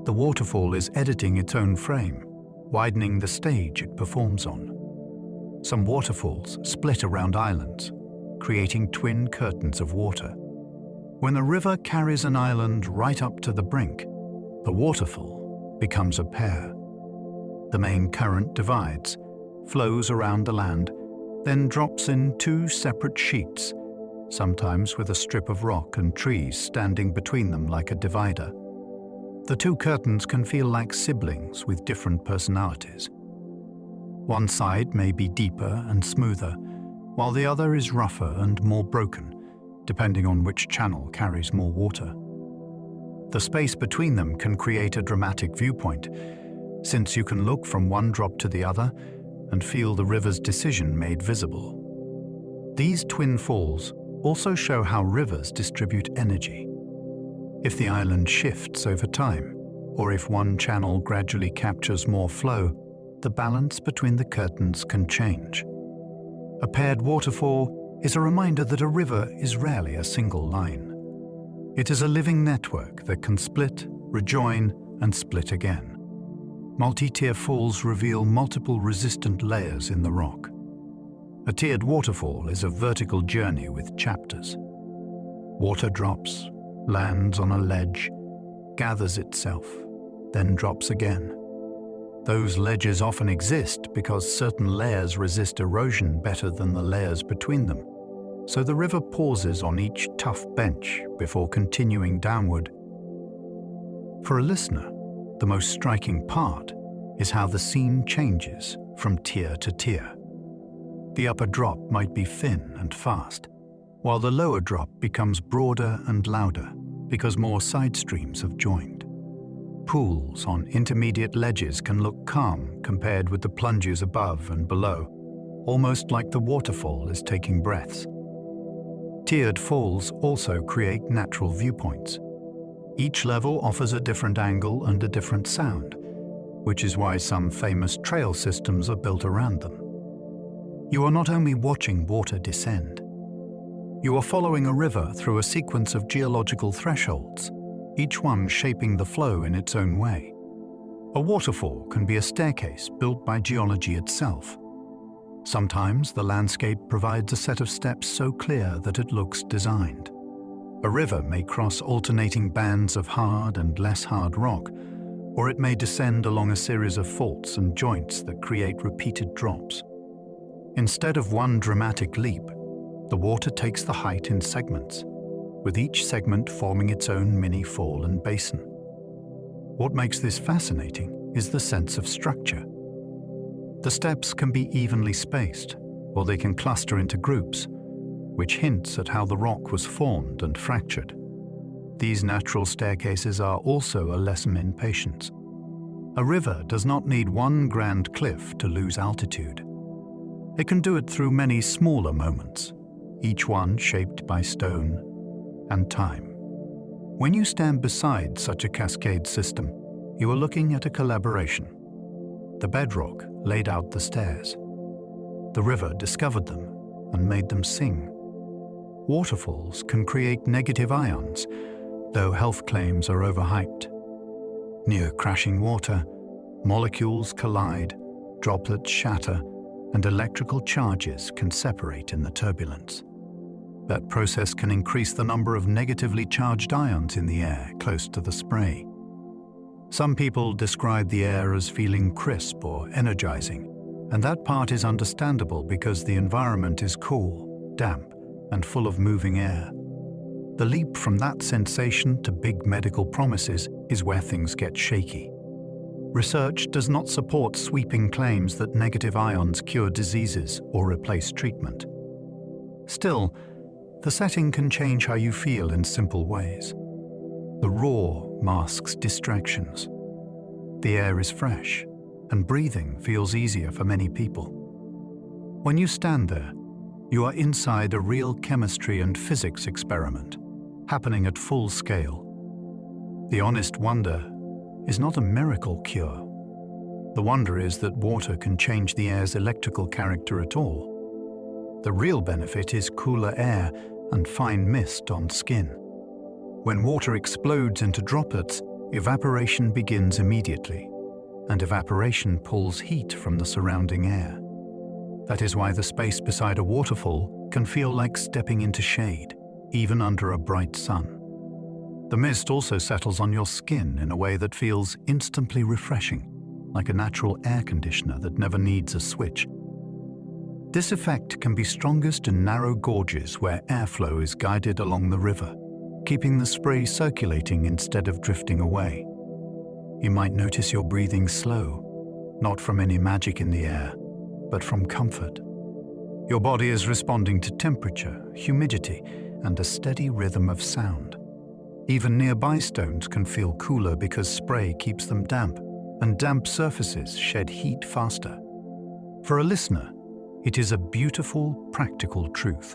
The waterfall is editing its own frame, widening the stage it performs on. Some waterfalls split around islands, creating twin curtains of water. When a river carries an island right up to the brink, the waterfall becomes a pair. The main current divides, flows around the land, then drops in two separate sheets, sometimes with a strip of rock and trees standing between them like a divider. The two curtains can feel like siblings with different personalities. One side may be deeper and smoother, while the other is rougher and more broken, depending on which channel carries more water. The space between them can create a dramatic viewpoint, since you can look from one drop to the other and feel the river's decision made visible. These twin falls also show how rivers distribute energy. If the island shifts over time, or if one channel gradually captures more flow, the balance between the curtains can change. A paired waterfall is a reminder that a river is rarely a single line. It is a living network that can split, rejoin, and split again. Multi-tier falls reveal multiple resistant layers in the rock. A tiered waterfall is a vertical journey with chapters. Water drops, lands on a ledge, gathers itself, then drops again. Those ledges often exist because certain layers resist erosion better than the layers between them, so the river pauses on each tough bench before continuing downward. For a listener, the most striking part is how the scene changes from tier to tier. The upper drop might be thin and fast, while the lower drop becomes broader and louder because more side streams have joined. Pools on intermediate ledges can look calm compared with the plunges above and below, almost like the waterfall is taking breaths. Tiered falls also create natural viewpoints. Each level offers a different angle and a different sound, which is why some famous trail systems are built around them. You are not only watching water descend, you are following a river through a sequence of geological thresholds, each one shaping the flow in its own way. A waterfall can be a staircase built by geology itself. Sometimes the landscape provides a set of steps so clear that it looks designed. A river may cross alternating bands of hard and less hard rock, or it may descend along a series of faults and joints that create repeated drops. Instead of one dramatic leap, the water takes the height in segments, with each segment forming its own mini fall and basin. What makes this fascinating is the sense of structure. The steps can be evenly spaced, or they can cluster into groups, which hints at how the rock was formed and fractured. These natural staircases are also a lesson in patience. A river does not need one grand cliff to lose altitude. It can do it through many smaller moments, each one shaped by stone and time. When you stand beside such a cascade system, you are looking at a collaboration. The bedrock laid out the stairs. The river discovered them and made them sing. Waterfalls can create negative ions, though health claims are overhyped. Near crashing water, molecules collide, droplets shatter, and electrical charges can separate in the turbulence. That process can increase the number of negatively charged ions in the air close to the spray. Some people describe the air as feeling crisp or energizing, and that part is understandable because the environment is cool, damp, and full of moving air. The leap from that sensation to big medical promises is where things get shaky. Research does not support sweeping claims that negative ions cure diseases or replace treatment. Still, the setting can change how you feel in simple ways. The roar masks distractions. The air is fresh, and breathing feels easier for many people. When you stand there, you are inside a real chemistry and physics experiment, happening at full scale. The honest wonder is not a miracle cure. The wonder is that water can change the air's electrical character at all. The real benefit is cooler air and fine mist on skin. When water explodes into droplets, evaporation begins immediately, and evaporation pulls heat from the surrounding air. That is why the space beside a waterfall can feel like stepping into shade, even under a bright sun. The mist also settles on your skin in a way that feels instantly refreshing, like a natural air conditioner that never needs a switch. This effect can be strongest in narrow gorges where airflow is guided along the river, keeping the spray circulating instead of drifting away. You might notice your breathing slow, not from any magic in the air, but from comfort. Your body is responding to temperature, humidity, and a steady rhythm of sound. Even nearby stones can feel cooler because spray keeps them damp, and damp surfaces shed heat faster. For a listener, it is a beautiful, practical truth.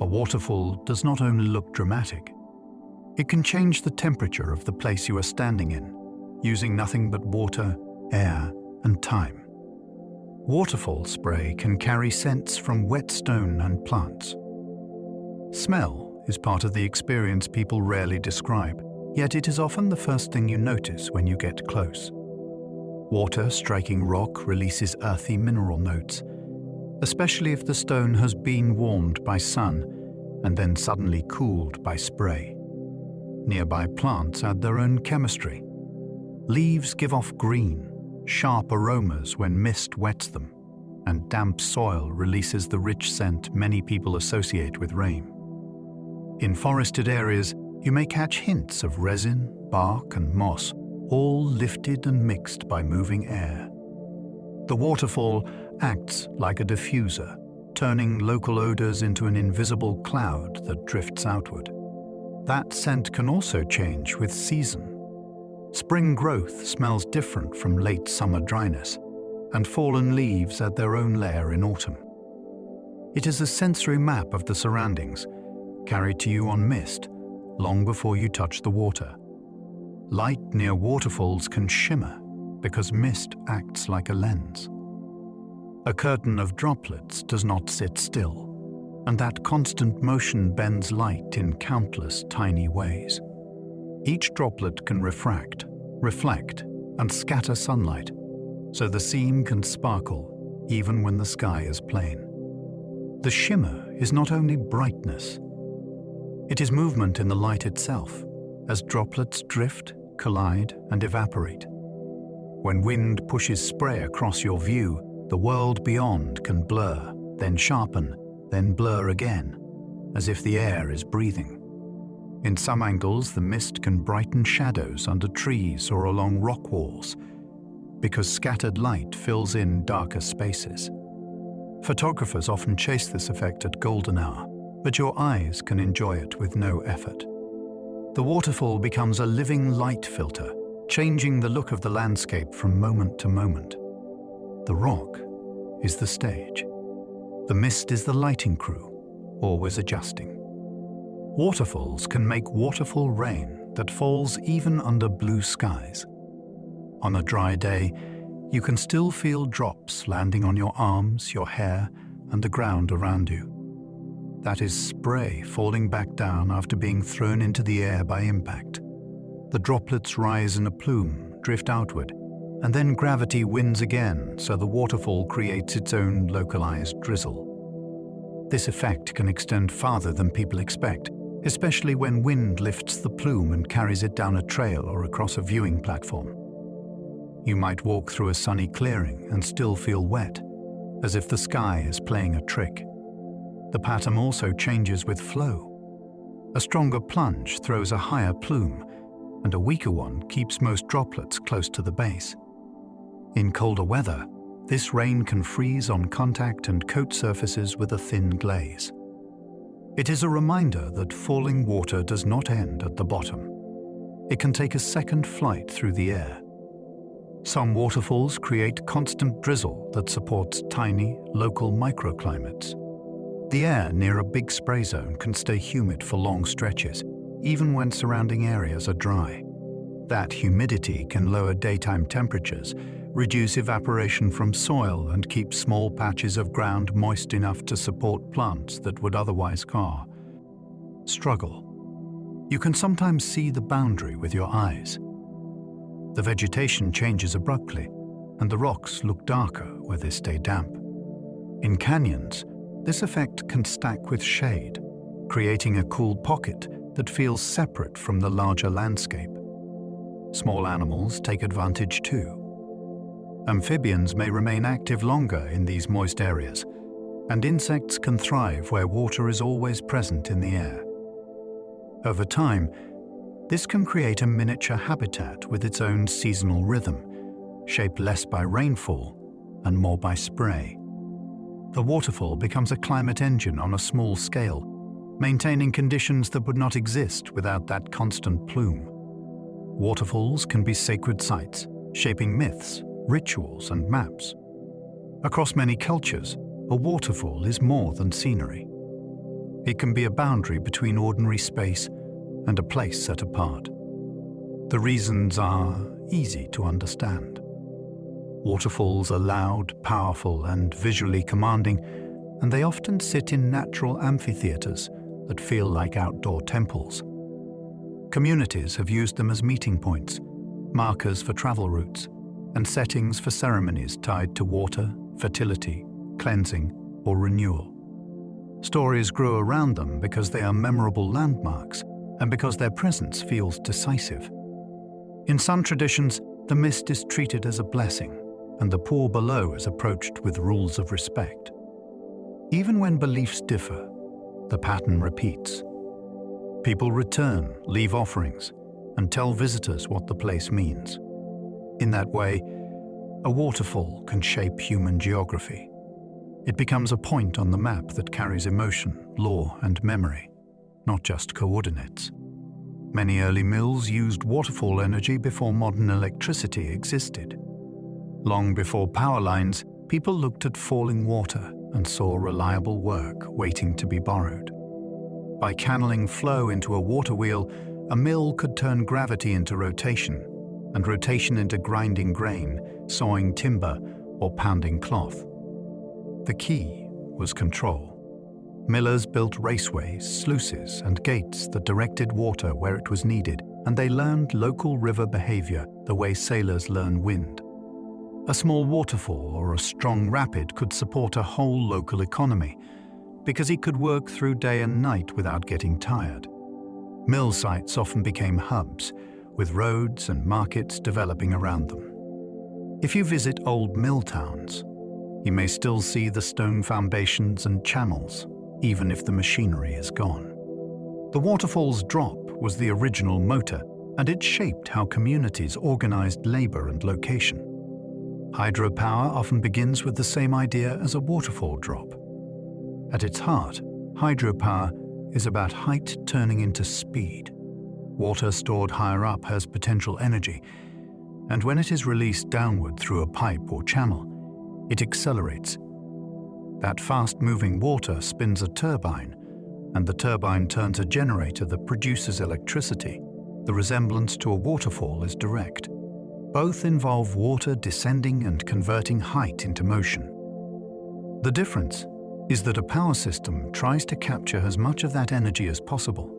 A waterfall does not only look dramatic, it can change the temperature of the place you are standing in, using nothing but water, air, and time. Waterfall spray can carry scents from wet stone and plants. Smell is part of the experience people rarely describe, yet it is often the first thing you notice when you get close. Water striking rock releases earthy mineral notes, especially if the stone has been warmed by sun and then suddenly cooled by spray. Nearby plants add their own chemistry. Leaves give off green, sharp aromas when mist wets them, and damp soil releases the rich scent many people associate with rain. In forested areas, you may catch hints of resin, bark, and moss, all lifted and mixed by moving air. The waterfall acts like a diffuser, turning local odors into an invisible cloud that drifts outward. That scent can also change with season. Spring growth smells different from late summer dryness, and fallen leaves add their own layer in autumn. It is a sensory map of the surroundings, carried to you on mist, long before you touch the water. Light near waterfalls can shimmer because mist acts like a lens. A curtain of droplets does not sit still, and that constant motion bends light in countless tiny ways. Each droplet can refract, reflect, and scatter sunlight, so the scene can sparkle even when the sky is plain. The shimmer is not only brightness, it is movement in the light itself, as droplets drift, collide, and evaporate. When wind pushes spray across your view, the world beyond can blur, then sharpen, then blur again, as if the air is breathing. In some angles, the mist can brighten shadows under trees or along rock walls, because scattered light fills in darker spaces. Photographers often chase this effect at golden hour, but your eyes can enjoy it with no effort. The waterfall becomes a living light filter, changing the look of the landscape from moment to moment. The rock is the stage. The mist is the lighting crew, always adjusting. Waterfalls can make waterfall rain that falls even under blue skies. On a dry day, you can still feel drops landing on your arms, your hair, and the ground around you. That is spray falling back down after being thrown into the air by impact. The droplets rise in a plume, drift outward, and then gravity wins again, so the waterfall creates its own localized drizzle. This effect can extend farther than people expect, especially when wind lifts the plume and carries it down a trail or across a viewing platform. You might walk through a sunny clearing and still feel wet, as if the sky is playing a trick. The pattern also changes with flow. A stronger plunge throws a higher plume, and a weaker one keeps most droplets close to the base. In colder weather, this rain can freeze on contact and coat surfaces with a thin glaze. It is a reminder that falling water does not end at the bottom. It can take a second flight through the air. Some waterfalls create constant drizzle that supports tiny, local microclimates. The air near a big spray zone can stay humid for long stretches, even when surrounding areas are dry. That humidity can lower daytime temperatures, reduce evaporation from soil, and keep small patches of ground moist enough to support plants that would otherwise struggle. You can sometimes see the boundary with your eyes. The vegetation changes abruptly, and the rocks look darker where they stay damp. In canyons, this effect can stack with shade, creating a cool pocket that feels separate from the larger landscape. Small animals take advantage too. Amphibians may remain active longer in these moist areas, and insects can thrive where water is always present in the air. Over time, this can create a miniature habitat with its own seasonal rhythm, shaped less by rainfall and more by spray. The waterfall becomes a climate engine on a small scale, maintaining conditions that would not exist without that constant plume. Waterfalls can be sacred sites, shaping myths, rituals, and maps. Across many cultures, a waterfall is more than scenery. It can be a boundary between ordinary space and a place set apart. The reasons are easy to understand. Waterfalls are loud, powerful, and visually commanding, and they often sit in natural amphitheaters that feel like outdoor temples. Communities have used them as meeting points, markers for travel routes, and settings for ceremonies tied to water, fertility, cleansing, or renewal. Stories grow around them because they are memorable landmarks and because their presence feels decisive. In some traditions, The mist is treated as a blessing, and the poor below is approached with rules of respect. Even when beliefs differ, the pattern repeats. People return, leave offerings, and tell visitors what the place means. In that way, a waterfall can shape human geography. It becomes a point on the map that carries emotion, lore, and memory, not just coordinates. Many early mills used waterfall energy before modern electricity existed. Long before power lines, people looked at falling water and saw reliable work waiting to be borrowed. By channeling flow into a water wheel, a mill could turn gravity into rotation, and rotation into grinding grain, sawing timber, or pounding cloth. The key was control. Millers built raceways, sluices, and gates that directed water where it was needed, and they learned local river behavior the way sailors learn wind. A small waterfall or a strong rapid could support a whole local economy, because it could work through day and night without getting tired. Mill sites often became hubs, with roads and markets developing around them. If you visit old mill towns, you may still see the stone foundations and channels, even if the machinery is gone. The waterfall's drop was the original motor, and it shaped how communities organized labor and location. Hydropower often begins with the same idea as a waterfall drop. At its heart, hydropower is about height turning into speed. Water stored higher up has potential energy, and when it is released downward through a pipe or channel, it accelerates. That fast-moving water spins a turbine, and the turbine turns a generator that produces electricity. The resemblance to a waterfall is direct. Both involve water descending and converting height into motion. The difference is that a power system tries to capture as much of that energy as possible,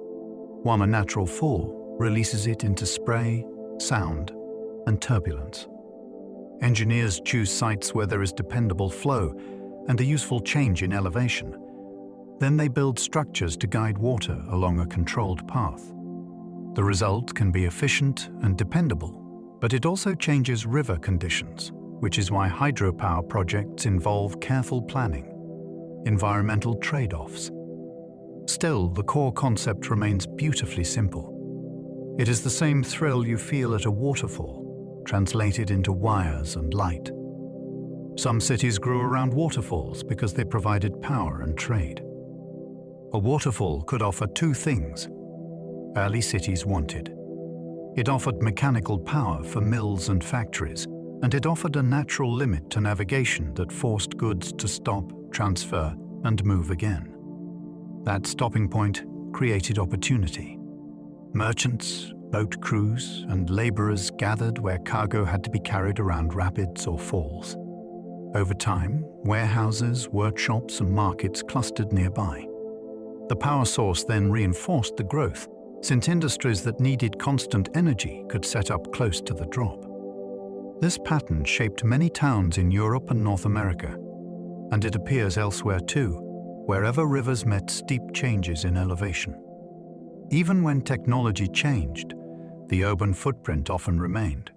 while a natural fall releases it into spray, sound, and turbulence. Engineers choose sites where there is dependable flow and a useful change in elevation. Then they build structures to guide water along a controlled path. The result can be efficient and dependable, but it also changes river conditions, which is why hydropower projects involve careful planning, environmental trade-offs. Still, the core concept remains beautifully simple. It is the same thrill you feel at a waterfall, translated into wires and light. Some cities grew around waterfalls because they provided power and trade. A waterfall could offer two things early cities wanted. It offered mechanical power for mills and factories, and it offered a natural limit to navigation that forced goods to stop, transfer, and move again. That stopping point created opportunity. Merchants, boat crews, and laborers gathered where cargo had to be carried around rapids or falls. Over time, warehouses, workshops, and markets clustered nearby. The power source then reinforced the growth, since industries that needed constant energy could set up close to the drop. This pattern shaped many towns in Europe and North America, and it appears elsewhere too, wherever rivers met steep changes in elevation. Even when technology changed, the urban footprint often remained.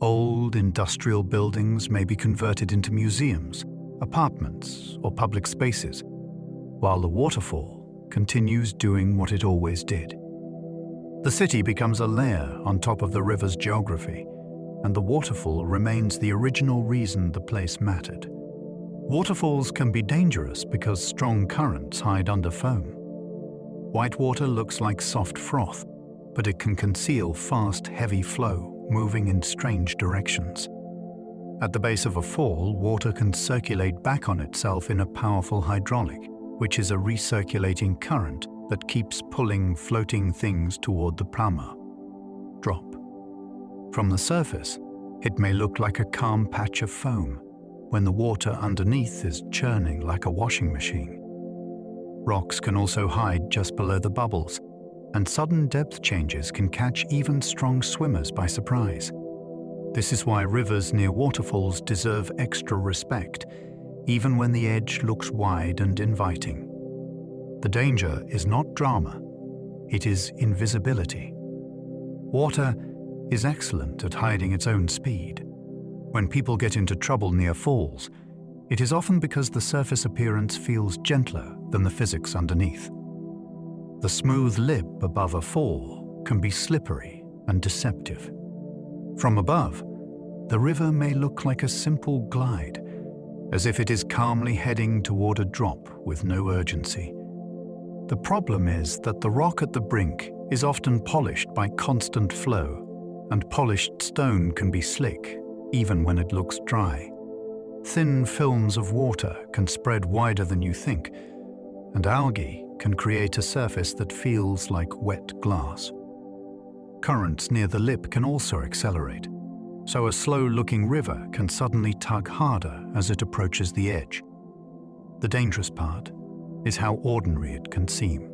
Old industrial buildings may be converted into museums, apartments, or public spaces, while the waterfall continues doing what it always did. The city becomes a layer on top of the river's geography, and the waterfall remains the original reason the place mattered. Waterfalls can be dangerous because strong currents hide under foam. White water looks like soft froth, but it can conceal fast, heavy flow moving in strange directions. At the base of a fall, water can circulate back on itself in a powerful hydraulic, which is a recirculating current that keeps pulling floating things toward the plumber. Drop. From the surface, it may look like a calm patch of foam, when the water underneath is churning like a washing machine. Rocks can also hide just below the bubbles, and sudden depth changes can catch even strong swimmers by surprise. This is why rivers near waterfalls deserve extra respect, even when the edge looks wide and inviting. The danger is not drama, it is invisibility. Water is excellent at hiding its own speed. When people get into trouble near falls, it is often because the surface appearance feels gentler than the physics underneath. The smooth lip above a fall can be slippery and deceptive. From above, the river may look like a simple glide, as if it is calmly heading toward a drop with no urgency. The problem is that the rock at the brink is often polished by constant flow, and polished stone can be slick, even when it looks dry. Thin films of water can spread wider than you think, and algae can create a surface that feels like wet glass. Currents near the lip can also accelerate, so a slow-looking river can suddenly tug harder as it approaches the edge. The dangerous part is how ordinary it can seem.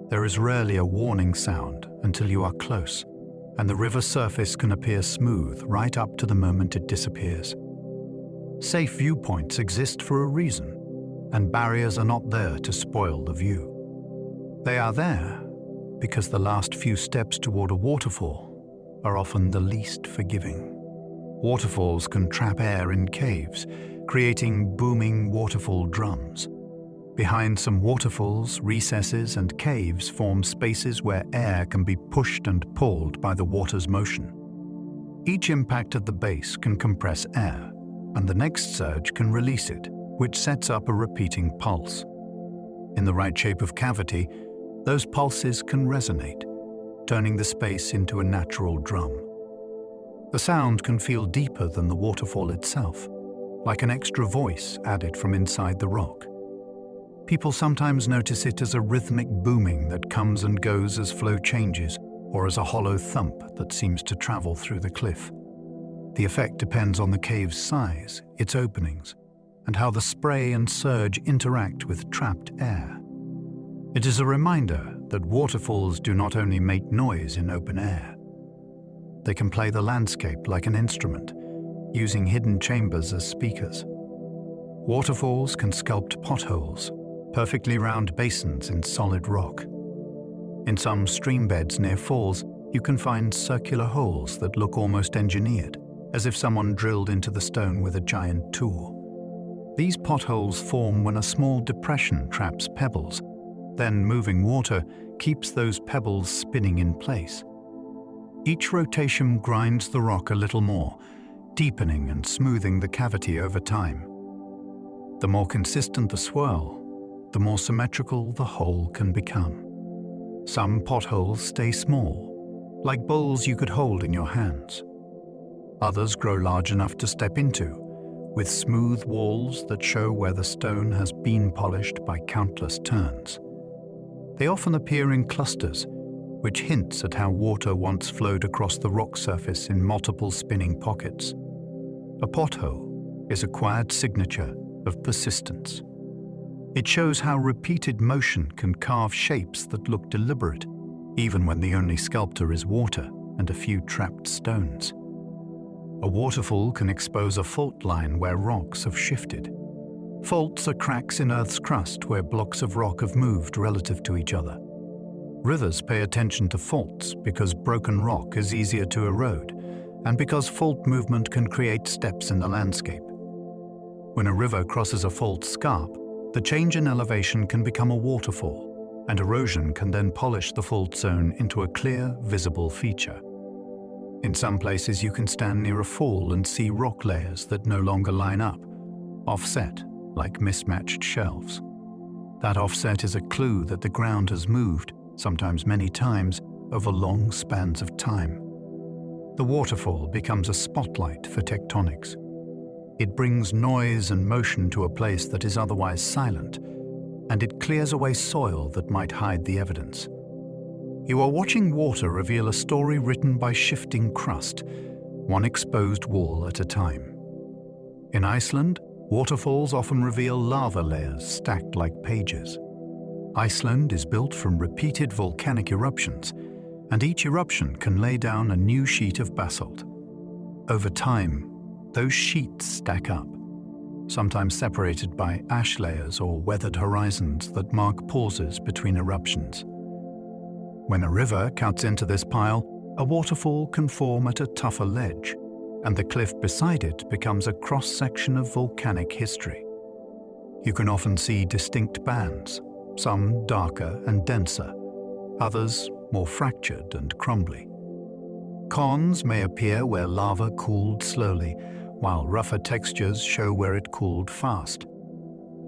There is rarely a warning sound until you are close, and the river surface can appear smooth right up to the moment it disappears. Safe viewpoints exist for a reason, and barriers are not there to spoil the view. They are there because the last few steps toward a waterfall are often the least forgiving. Waterfalls can trap air in caves, creating booming waterfall drums. Behind some waterfalls, recesses and caves form spaces where air can be pushed and pulled by the water's motion. Each impact at the base can compress air, and the next surge can release it, which sets up a repeating pulse. In the right shape of cavity, those pulses can resonate, turning the space into a natural drum. The sound can feel deeper than the waterfall itself, like an extra voice added from inside the rock. People sometimes notice it as a rhythmic booming that comes and goes as flow changes, or as a hollow thump that seems to travel through the cliff. The effect depends on the cave's size, its openings, and how the spray and surge interact with trapped air. It is a reminder that waterfalls do not only make noise in open air. They can play the landscape like an instrument, using hidden chambers as speakers. Waterfalls can sculpt potholes, perfectly round basins in solid rock. In some stream beds near falls, you can find circular holes that look almost engineered, as if someone drilled into the stone with a giant tool. These potholes form when a small depression traps pebbles. Then moving water keeps those pebbles spinning in place. Each rotation grinds the rock a little more, deepening and smoothing the cavity over time. The more consistent the swirl, the more symmetrical the hole can become. Some potholes stay small, like bowls you could hold in your hands. Others grow large enough to step into, with smooth walls that show where the stone has been polished by countless turns. They often appear in clusters, which hints at how water once flowed across the rock surface in multiple spinning pockets. A pothole is a quiet signature of persistence. It shows how repeated motion can carve shapes that look deliberate, even when the only sculptor is water and a few trapped stones. A waterfall can expose a fault line where rocks have shifted. Faults are cracks in Earth's crust where blocks of rock have moved relative to each other. Rivers pay attention to faults because broken rock is easier to erode, and because fault movement can create steps in the landscape. When a river crosses a fault scarp, the change in elevation can become a waterfall, and erosion can then polish the fault zone into a clear, visible feature. In some places you can stand near a fall and see rock layers that no longer line up, offset like mismatched shelves. That offset is a clue that the ground has moved, sometimes many times, over long spans of time. The waterfall becomes a spotlight for tectonics. It brings noise and motion to a place that is otherwise silent, and it clears away soil that might hide the evidence. You are watching water reveal a story written by shifting crust, one exposed wall at a time. In Iceland, waterfalls often reveal lava layers stacked like pages. Iceland is built from repeated volcanic eruptions, and each eruption can lay down a new sheet of basalt. Over time, those sheets stack up, sometimes separated by ash layers or weathered horizons that mark pauses between eruptions. When a river cuts into this pile, A waterfall can form at a tougher ledge, and the cliff beside it becomes a cross-section of volcanic history. You can often see distinct bands, some darker and denser, others more fractured and crumbly. Cones may appear where lava cooled slowly, while rougher textures show where it cooled fast.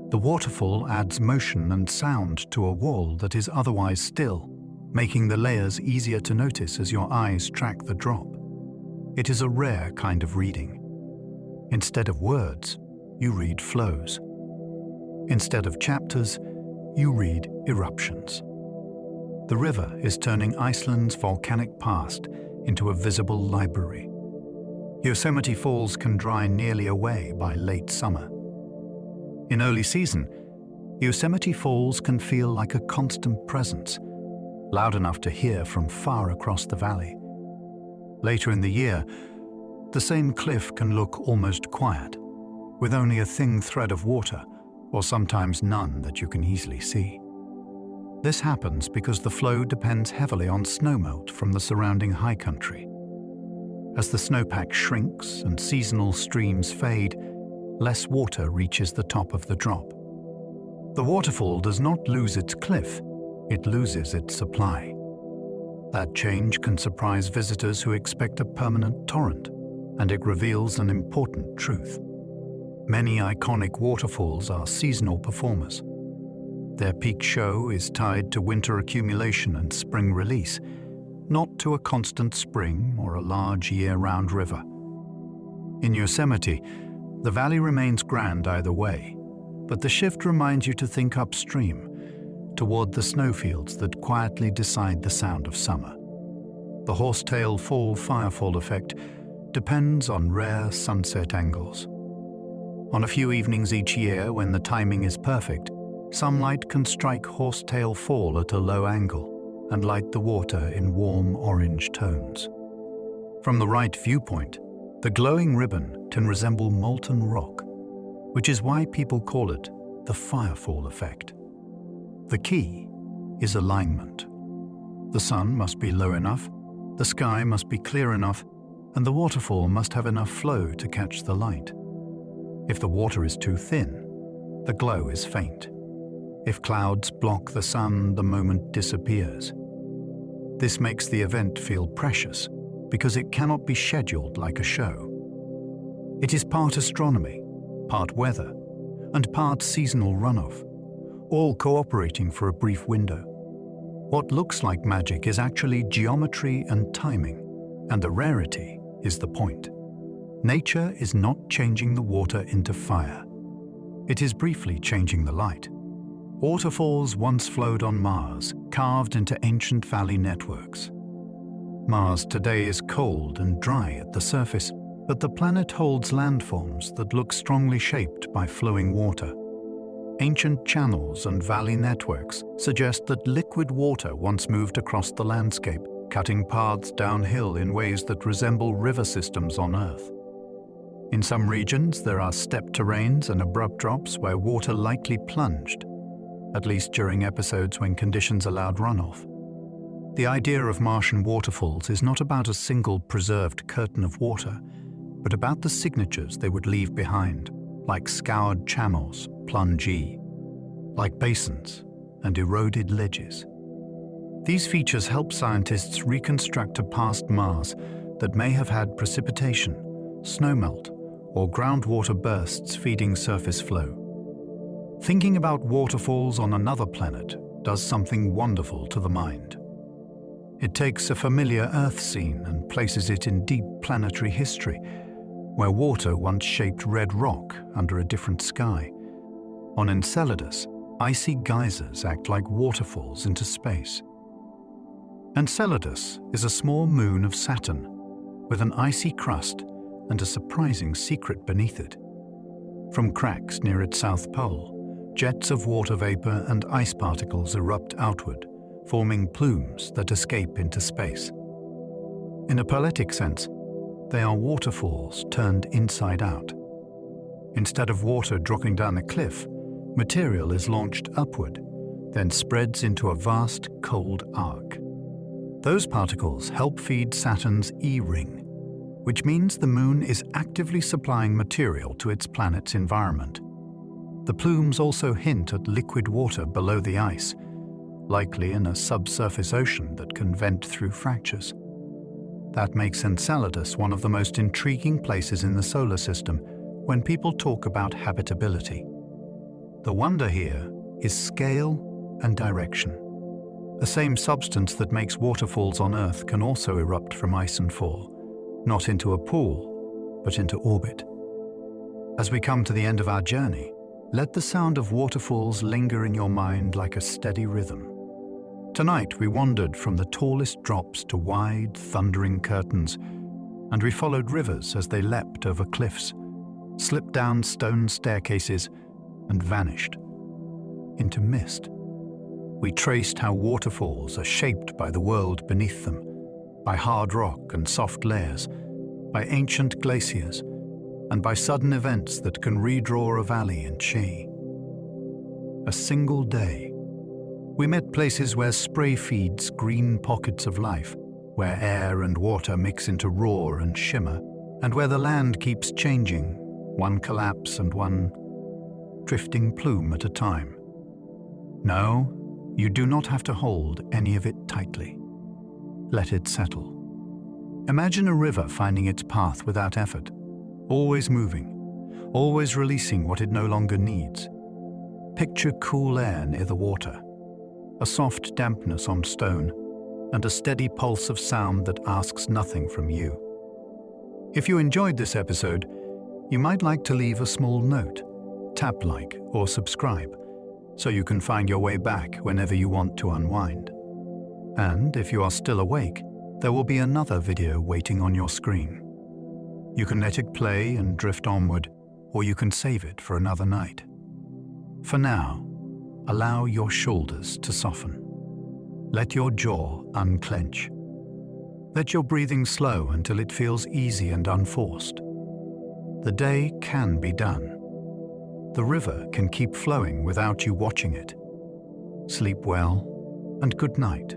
The waterfall adds motion and sound to a wall that is otherwise still, making the layers easier to notice as your eyes track the drop. It is a rare kind of reading. Instead of words, you read flows. Instead of chapters, you read eruptions. The river is turning Iceland's volcanic past into a visible library. Yosemite Falls can dry nearly away by late summer. In early season, Yosemite Falls can feel like a constant presence, loud enough to hear from far across the valley. Later in the year, the same cliff can look almost quiet, with only a thin thread of water, or sometimes none that you can easily see. This happens because the flow depends heavily on snowmelt from the surrounding high country. As the snowpack shrinks and seasonal streams fade, less water reaches the top of the drop. The waterfall does not lose its cliff, it loses its supply. That change can surprise visitors who expect a permanent torrent, and it reveals an important truth. Many iconic waterfalls are seasonal performers. Their peak show is tied to winter accumulation and spring release, not to a constant spring or a large year-round river. In Yosemite, the valley remains grand either way, but the shift reminds you to think upstream, toward the snowfields that quietly decide the sound of summer. The horsetail fall firefall effect depends on rare sunset angles. On a few evenings each year, when the timing is perfect, sunlight can strike horsetail fall at a low angle and light the water in warm orange tones. From the right viewpoint, the glowing ribbon can resemble molten rock, which is why people call it the firefall effect. The key is alignment. The sun must be low enough, the sky must be clear enough, and the waterfall must have enough flow to catch the light. If the water is too thin, the glow is faint. If clouds block the sun, the moment disappears. This makes the event feel precious because it cannot be scheduled like a show. It is part astronomy, part weather, and part seasonal runoff, all cooperating for a brief window. What looks like magic is actually geometry and timing, and the rarity is the point. Nature is not changing the water into fire. It is briefly changing the light. Waterfalls once flowed on Mars, carved into ancient valley networks. Mars today is cold and dry at the surface, but the planet holds landforms that look strongly shaped by flowing water. Ancient channels and valley networks suggest that liquid water once moved across the landscape, cutting paths downhill in ways that resemble river systems on Earth. In some regions, there are steppe terrains and abrupt drops where water likely plunged, at least during episodes when conditions allowed runoff. The idea of Martian waterfalls is not about a single preserved curtain of water, but about the signatures they would leave behind, like scoured channels, plunges, like basins and eroded ledges. These features help scientists reconstruct a past Mars that may have had precipitation, snowmelt, or groundwater bursts feeding surface flow. Thinking about waterfalls on another planet does something wonderful to the mind. It takes a familiar Earth scene and places it in deep planetary history, where water once shaped red rock under a different sky. On Enceladus, icy geysers act like waterfalls into space. Enceladus is a small moon of Saturn, with an icy crust and a surprising secret beneath it. From cracks near its south pole, jets of water vapor and ice particles erupt outward, forming plumes that escape into space. In a poetic sense, they are waterfalls turned inside out. Instead of water dropping down a cliff, material is launched upward, then spreads into a vast cold arc. Those particles help feed Saturn's E-ring, which means the Moon is actively supplying material to its planet's environment. The plumes also hint at liquid water below the ice, likely in a subsurface ocean that can vent through fractures. That makes Enceladus one of the most intriguing places in the solar system when people talk about habitability. The wonder here is scale and direction. The same substance that makes waterfalls on Earth can also erupt from ice and fall, not into a pool, but into orbit. As we come to the end of our journey, let the sound of waterfalls linger in your mind like a steady rhythm. Tonight we wandered from the tallest drops to wide, thundering curtains, and we followed rivers as they leapt over cliffs, slipped down stone staircases, and vanished into mist. We traced how waterfalls are shaped by the world beneath them, by hard rock and soft layers, by ancient glaciers, and by sudden events that can redraw a valley in chi. A single day, we met places where spray feeds green pockets of life, where air and water mix into roar and shimmer, and where the land keeps changing, one collapse and one drifting plume at a time. No, you do not have to hold any of it tightly. Let it settle. Imagine a river finding its path without effort, always moving, always releasing what it no longer needs. Picture cool air near the water, a soft dampness on stone, and a steady pulse of sound that asks nothing from you. If you enjoyed this episode, you might like to leave a small note, tap like or subscribe, so you can find your way back whenever you want to unwind. And if you are still awake, there will be another video waiting on your screen. You can let it play and drift onward, or you can save it for another night. For now, allow your shoulders to soften. Let your jaw unclench. Let your breathing slow until it feels easy and unforced. The day can be done. The river can keep flowing without you watching it. Sleep well, and good night.